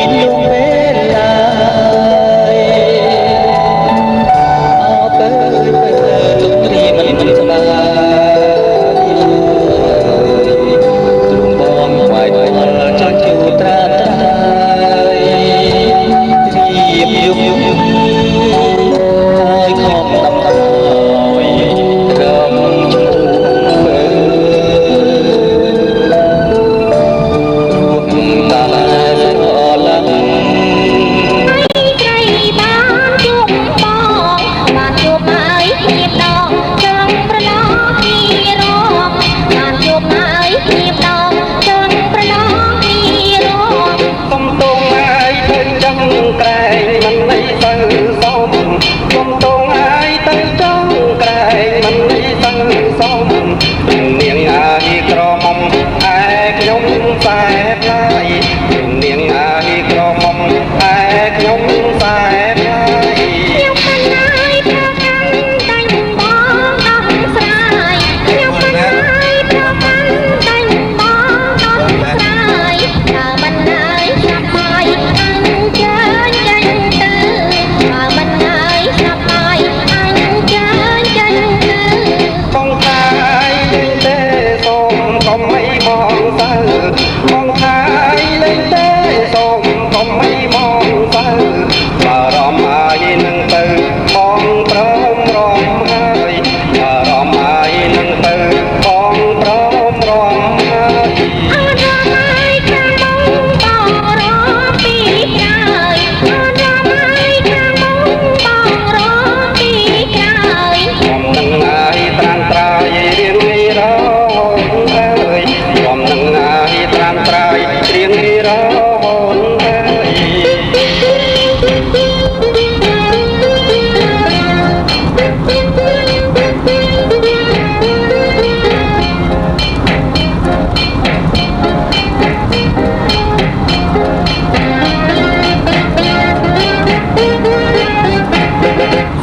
នលងវេលាអើពើទុកត្រៀមមិនស្ដាយទ្រង់បងខ្វាយដល់ចង់ជួបត្រាត្រាយរៀបយប់ហើយខំដំណយរំជុំមើលរូបតាស្រឡាញ់ត្រីបានជួបបងបានជួបហើយគ្នាដងចង់ប្រឡងគ្នារងបានជួបហើយគ្នាដងចង់ប្រឡងគ្នារង សុំតងហើយទៅចឹងក្រែងមិនអីទៅសុំសុំតងហើយទៅចឹងក្រែងមិនអីទៅសុំនាងហើយក្រមុំឯខ្ញុំខ្សែផ្លាយនាងហើយក្រមុំឯខ្ញុំខ្សែផ្លាយ ខ្ញុំមិនហើយប្រកាន់តែងបងដោះស្រាយខ្ញុំមិនហើយប្រកាន់តែងបងដោះស្រាយបើមិនហើយចាប់ហើយអញចាញ់ចាញ់ទៅបើមិនហើយចាប់ហើយអញចាញ់ចាញ់ទៅ បងថាយលេងទេសូមកុំអីមកទៅបងថាយលេងទេសូមកុំអីមកទៅបារម្ភហើយនឹងទៅបងព្រមរំហើយបារម្ភហើយនឹងទៅបងព្រមរំហើយ អរហើយខាងបងបងរកពីក្រោយអរហើយខាងបងបងរកពីក្រោយ ខ្ញុំនឹងហើយត្រាំត្រាយរៀងនេះរហូតហើយខ្ញុំនឹងហើយត្រាំត្រាយរៀងនេះរហូតហើយ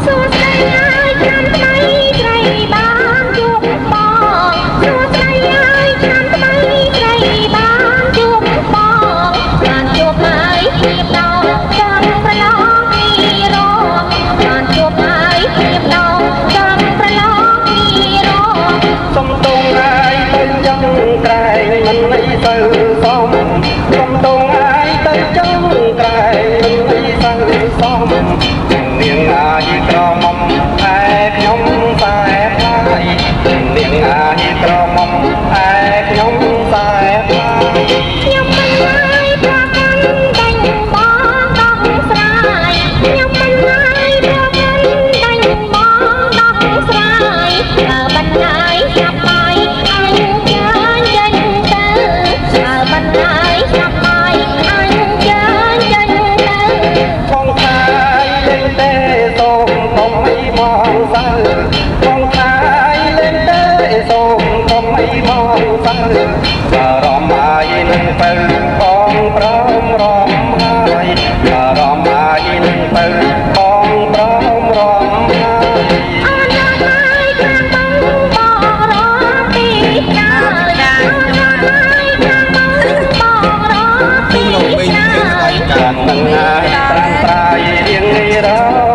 សួស្ដីហើយឆ្នាំថ្មីត្រីបានជួបបងសួស្ដីហើយឆ្នាំថ្មីត្រីបានជួបបងបានជួបហើយគ្នាដងចង់ប្រឡងគ្នារងបានជួបហើយគ្នាដងចង់ប្រឡងគ្នារង សុំតងហើយទៅចឹងក្រែងមិនអីទៅសុំសុំតងហើយទៅចឹងក្រែងមិនអីទៅសុំនាងហើយក្រមុំឯខ្ញុំតែផ្លាយនាងហើយក្រមុំឯខ្ញុំតែផ្លាយ ខ្ញុំមិនហើយប្រកាន់តែងបងដោះស្រាយខ្ញុំមិនហើយប្រកាន់តែងបងដោះស្រាយបើមិនហើយចាប់ហើយអញចាញ់ចាញ់ទៅបើមិនហើយចាប់ហើយអញចាញ់ចាញ់ទៅ បងថាយលេងទេសូមកុំអីមកទៅបងថាយលេងទេសូមកុំអីមកទៅបារម្ភហើយនឹងទៅបងព្រមរំហើយបារម្ភហើយនឹងទៅបងព្រមរំហើយ អរហើយខាងបងបងរកពីក្រោយអរហើយខាងបងបងរកពីក្រោយ កាននឹងហើយត្រាំត្រាយរៀងនេះរ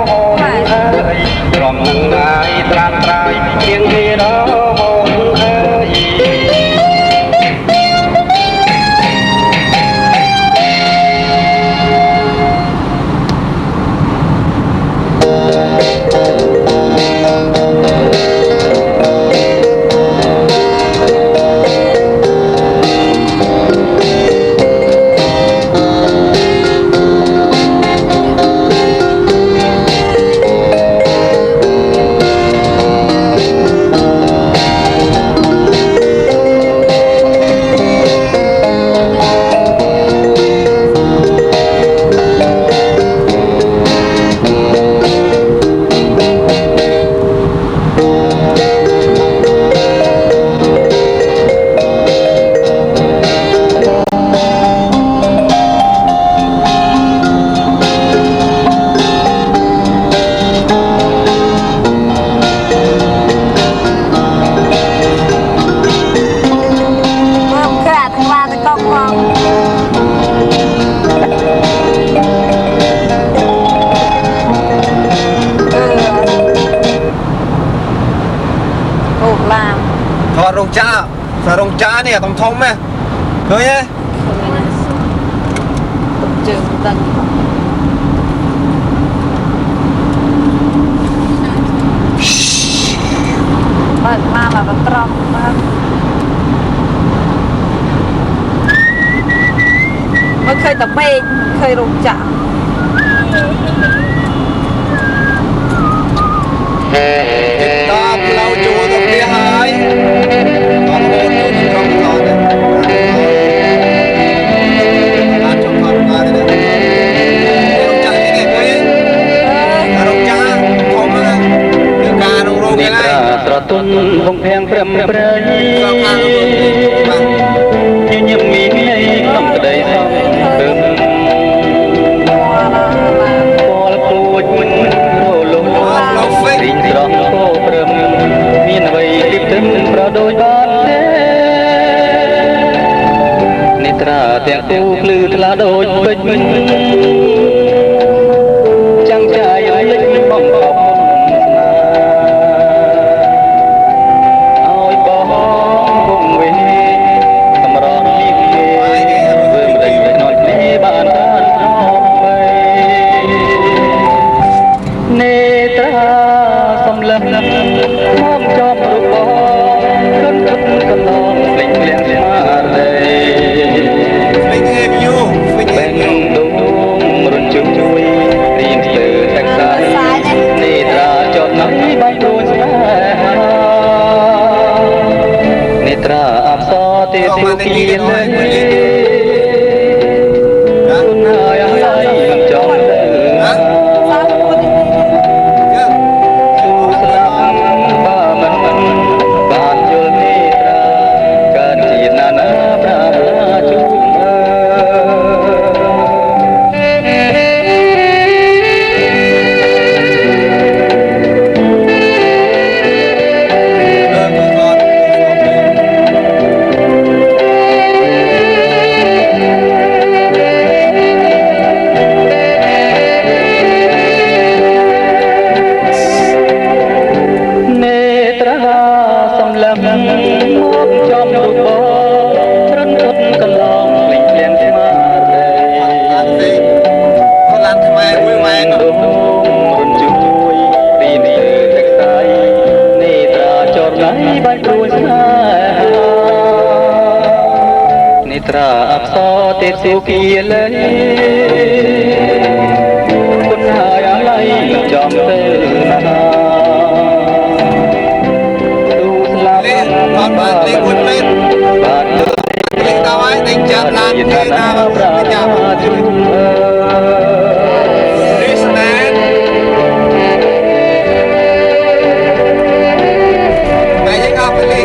ហូតហើយព្រមនឹងហើយត្រាំត្រាយរៀងនេះរហូតហើយ អ อรองจ้าเนี่ยต้องทมไหมเฮ้ยเจอตันเปิดมาแบบตรอมมากไม่เคยตะเบงเคยลงจ่าตาเราจูตรงนี้หายตอนโอนจูตรงตอนเนี่ยร้านจงทำมาเลยนะรองจ้าที่ไหนเฮ้ยรองจ้าทมนะเรื่องการโรงยังไงตรตุนคงแพงเปรมเปรยยืมมีให้คำกระไดซ้ำเติมพอละปวดมันโรลงสิ่งตรองโคเปรมมีนไว้ติดตึงประโดยบ้านเดนิตราแต่งตู้พลือทลาโดยเป็นจังใจเล็กบ้องขอบสุขีเลยคนหายอะไรจอมเตอนาดูสลาเล่นตอนบ้านเล่นคนเล่นบ้านเล่นตาไว้ในจับลานเทนาพระยามาจุนริสแนนไปยังเอาไปเลย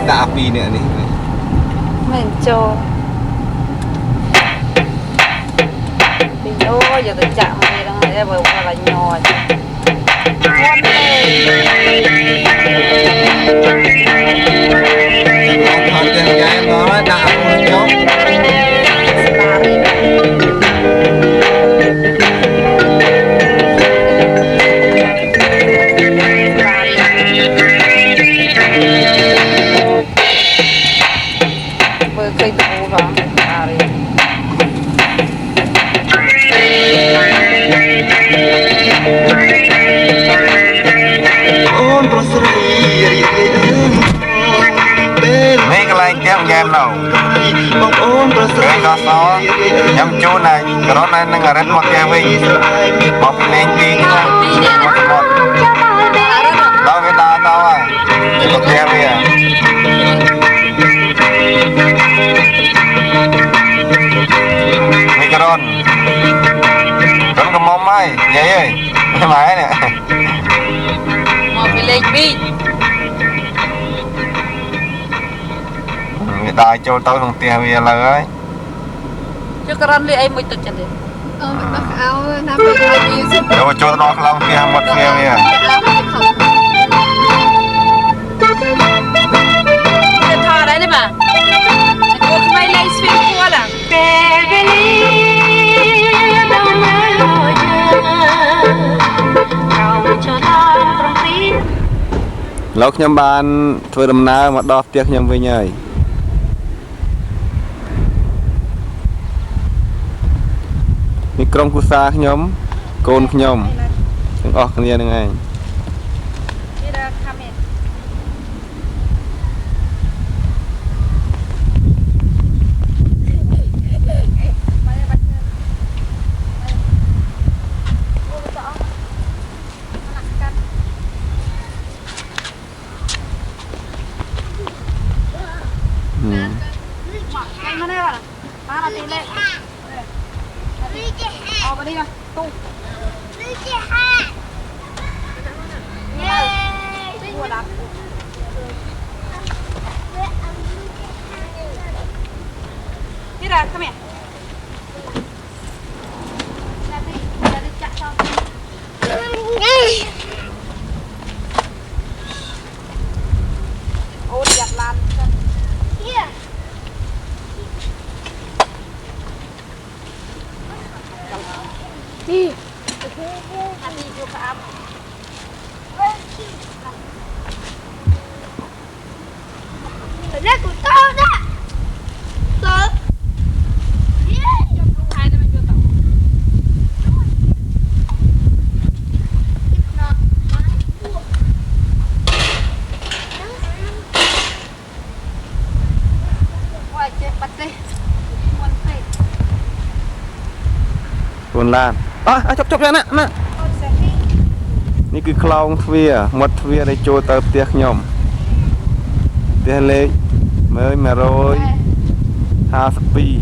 ตาปีเนี่ยนี่เหม็นโจปีโอ้ยอย่าไปจับมันเลยนะไอ้เบอร์อะไรยอดวันเลยทำยังไงมาด่าคนยกเคยดูหรออะไรนี่ก็เลยเตรียมแกนเราเคยก็ซ้อยำจูนายกระโดดนั่นนึงอะไรมาแกวิ่งบอกเพลงดีนะมาสมดเราเวลาเราอ่ะก็แกวิ่งกระโดดกระมอมไหมเย้ยไม่ไหมเนี่ยมองไปเล็กบี้ตายโจลต้นเตียวีอะไรจะกระนั้นเลยไอ้ไม่ตัดจันเลยเอาน้ำไปเอาดีสิเดี๋ยวโจลนอกลองเตียหมดเตียวีจะทอได้ไหมกูไม่ไล่สวิงกัวล่ะ Lúc nhóm bạn thôi đầm nào mà đọc tiếc nhóm với nhảy. Níក្រុមគូសាខ្ញុំកូនខ្ញុំទាំងអស់គ្នានឹងឯង Mira, come here. Ôi, giặt lan. Here. Đi. Ăn đi cho cả. Ra của tao đó. Tao. Buồn lan. Chụp ra nè. Ní cứ clown thvia, một thvia để cho tao tiếc nhóm. Tiếc lệ mới mà rồi. 52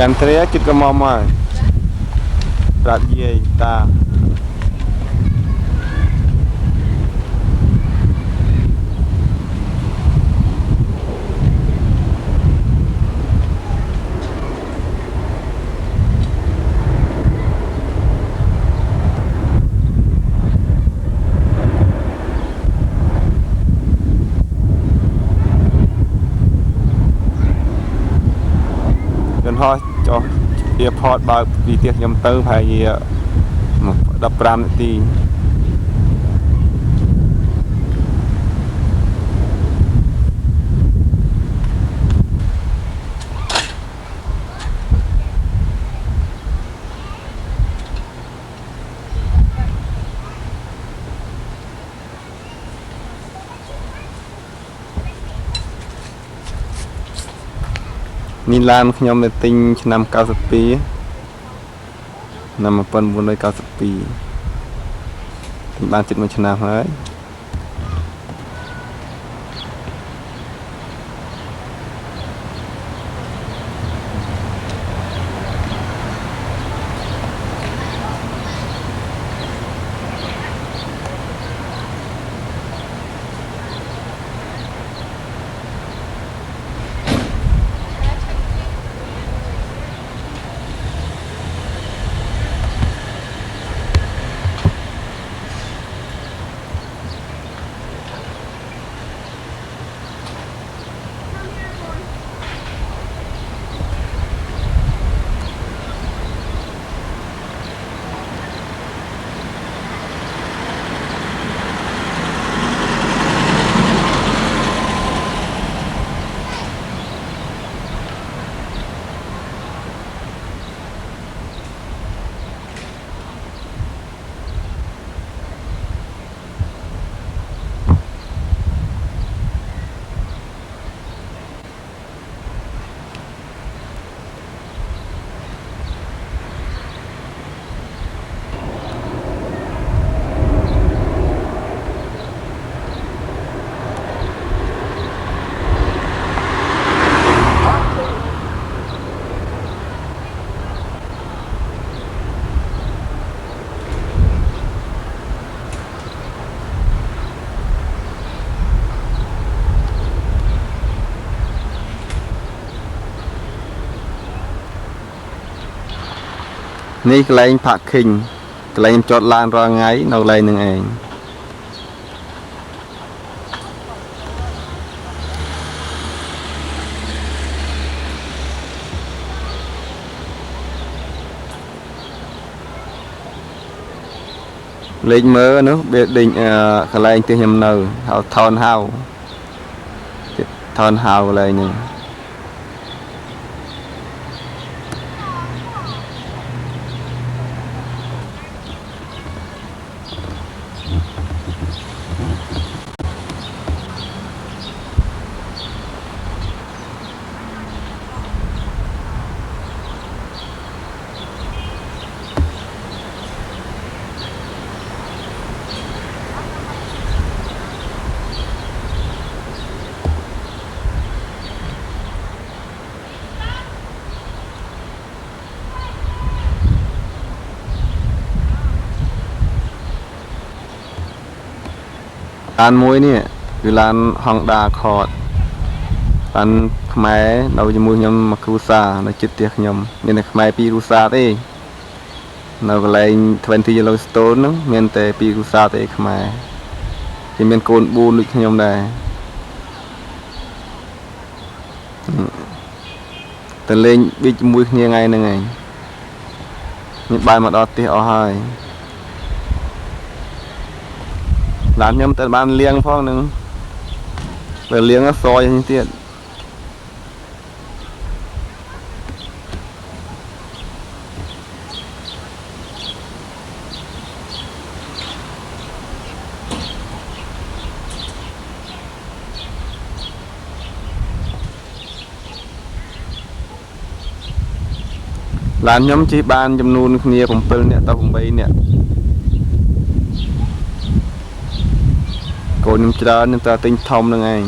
Can tria chít cái mồm rồi. Rạt dây ta. Gần thôi cho airport bao vì tiếc nhầm tư phải đập ram thì nhìn lan nhóm để tinh năm cao sấp pi năm một phần buôn nơi cao sấp pi thì ban chích một chân nào đấy នេះកន្លែងផាក់ឃិញកន្លែងខ្ញុំចតឡានរាល់ថ្ងៃនៅកន្លែងនឹងឯងលេខមើលនោះវាដេញកន្លែងទីខ្ញុំនៅហៅថនហៅថនហៅកន្លែងហ្នឹងឡានមួយនេះគឺឡាន Honda Accord ឡានខ្មែរនៅជាមួយខ្ញុំមកគ្រូសានៅជិតផ្ទះខ្ញុំមានតែខ្មែរ2គ្រូសាទេនៅកន្លែង20 Yellowstone ហ្នឹងមានតែ2គ្រូសាទេខ្មែរគេមានកូន4ដូចខ្ញុំដែរទៅលេងប៊ីចជាមួយគ្នាថ្ងៃហ្នឹងឯងនេះបាយមកដល់ផ្ទះអស់ហើយឡានខ្ញុំតែបានលៀងផងនឹងបើលៀងសយនេះទៀតឡានខ្ញុំជិះបានចំនួនគ្នា7នាក់ទៅ8នាក់កូនខ្ញុំច្រើននឹងតែទិញធំនឹងឯង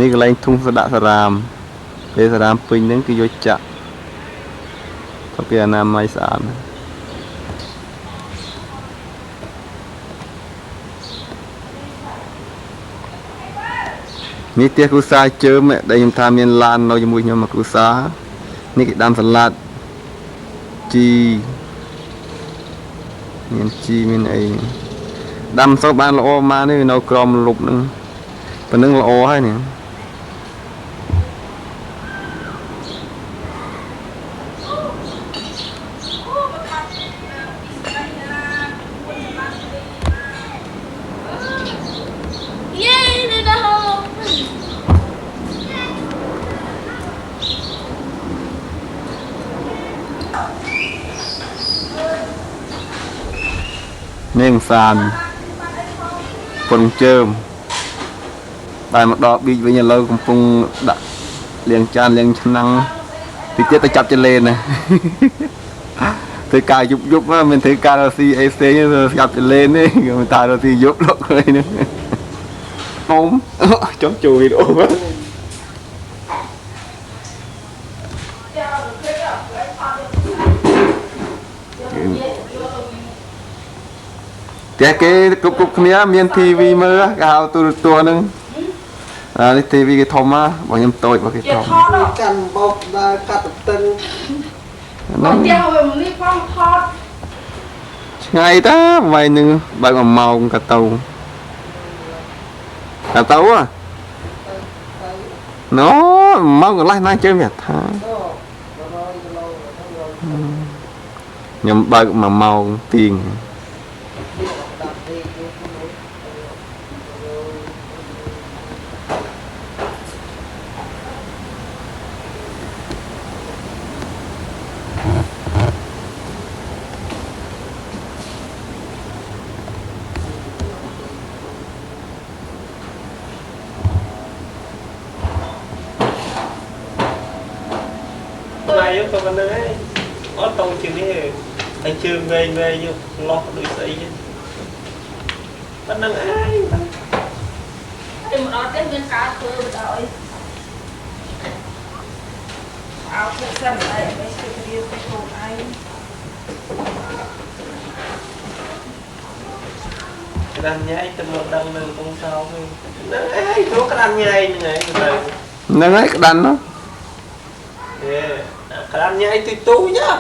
នេះកន្លែងធុងស្ដាក់សារ៉ាមពេលសារ៉ាមពេញហ្នឹងគឺយកចាក់ទៅគេអនាម័យស្អាតនេះផ្ទះគ្រូសាជើមដែលខ្ញុំថាមានឡាននៅជាមួយខ្ញុំមកគ្រូសានេះគេដាំសាឡាត់ជីមានជីមានអីដាំសូវបានល្អមកនេះនៅក្រមលុបហ្នឹងប៉ុណ្្នឹងល្អហើយនេះនាងសានប៉ុនជើមតែមកដល់ប៊ីចវិញឥឡូវកំពុងដាក់លាងចានលាងឆ្នាំងតិចទៀតទៅចាប់ចលេនណាធ្វើការយប់មកមិនធ្វើការរស៊ីអីផ្សេងទៅចាប់ចលេនទេមិនតារស៊ីយប់លោកខ្លួននេះមុំចុះជួយវីដេអូតែគេគ្រប់គ្នាមាន TV មើលគេហៅទូរទស្សន៍ហ្នឹងនេះ TV គេធំមកបងខ្ញុំតូចបងគេធំកាន់បោកដើរកាត់តឹងបងផ្ទះវិញនេះផងថតឆ្ងាយតាវាយនឹងបើក1ម៉ោងក៏ទៅ nó mong còn lại nay chơi Việt tha nhầm bạc mà màu tiền này tôi vẫn đấy ở trong trường này anh chưa về vô lo đuổi xây chứ vẫn đang ai Thì một đó tên bên cá thưa rồi áo phụ sân ở đây mấy sự kia cái cổ ai đàn nhảy từ một đằng lên không sao thôi đang ai số cái đàn nhảy như này nó ấy cái đàn nó cái đàn nhảy tùy tú nhá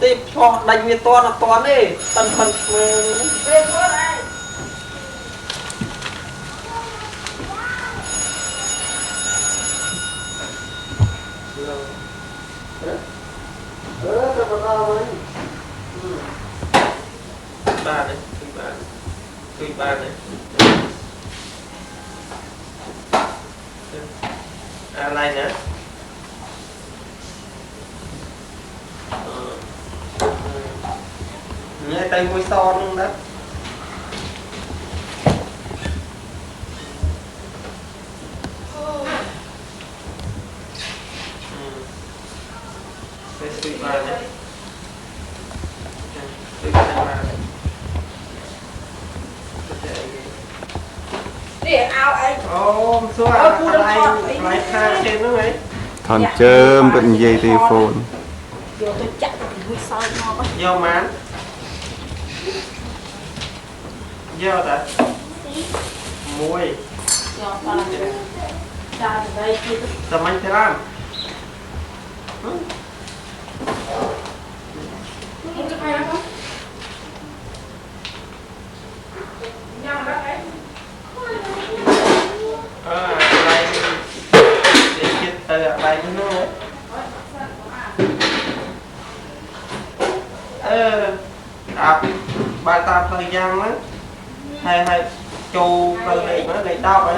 tiếp cho đánh như to đi tân phần về thôi này ba này tùy ba này này nữa nhảy tay môi son luôn đó tùy ba này tùy ba này để ao anh số lại pha trên đó mấy thằng chơm bên dây telephone vô tôi chặt thì vui sao ngon quá vô mán vô đã muối vô ta ra đây kia tầm anh thế làm muốn cái này không nhau đó đấy đây để chết từ đây nữa bài tập thời gian đó hay châu từ này nó này đau ấy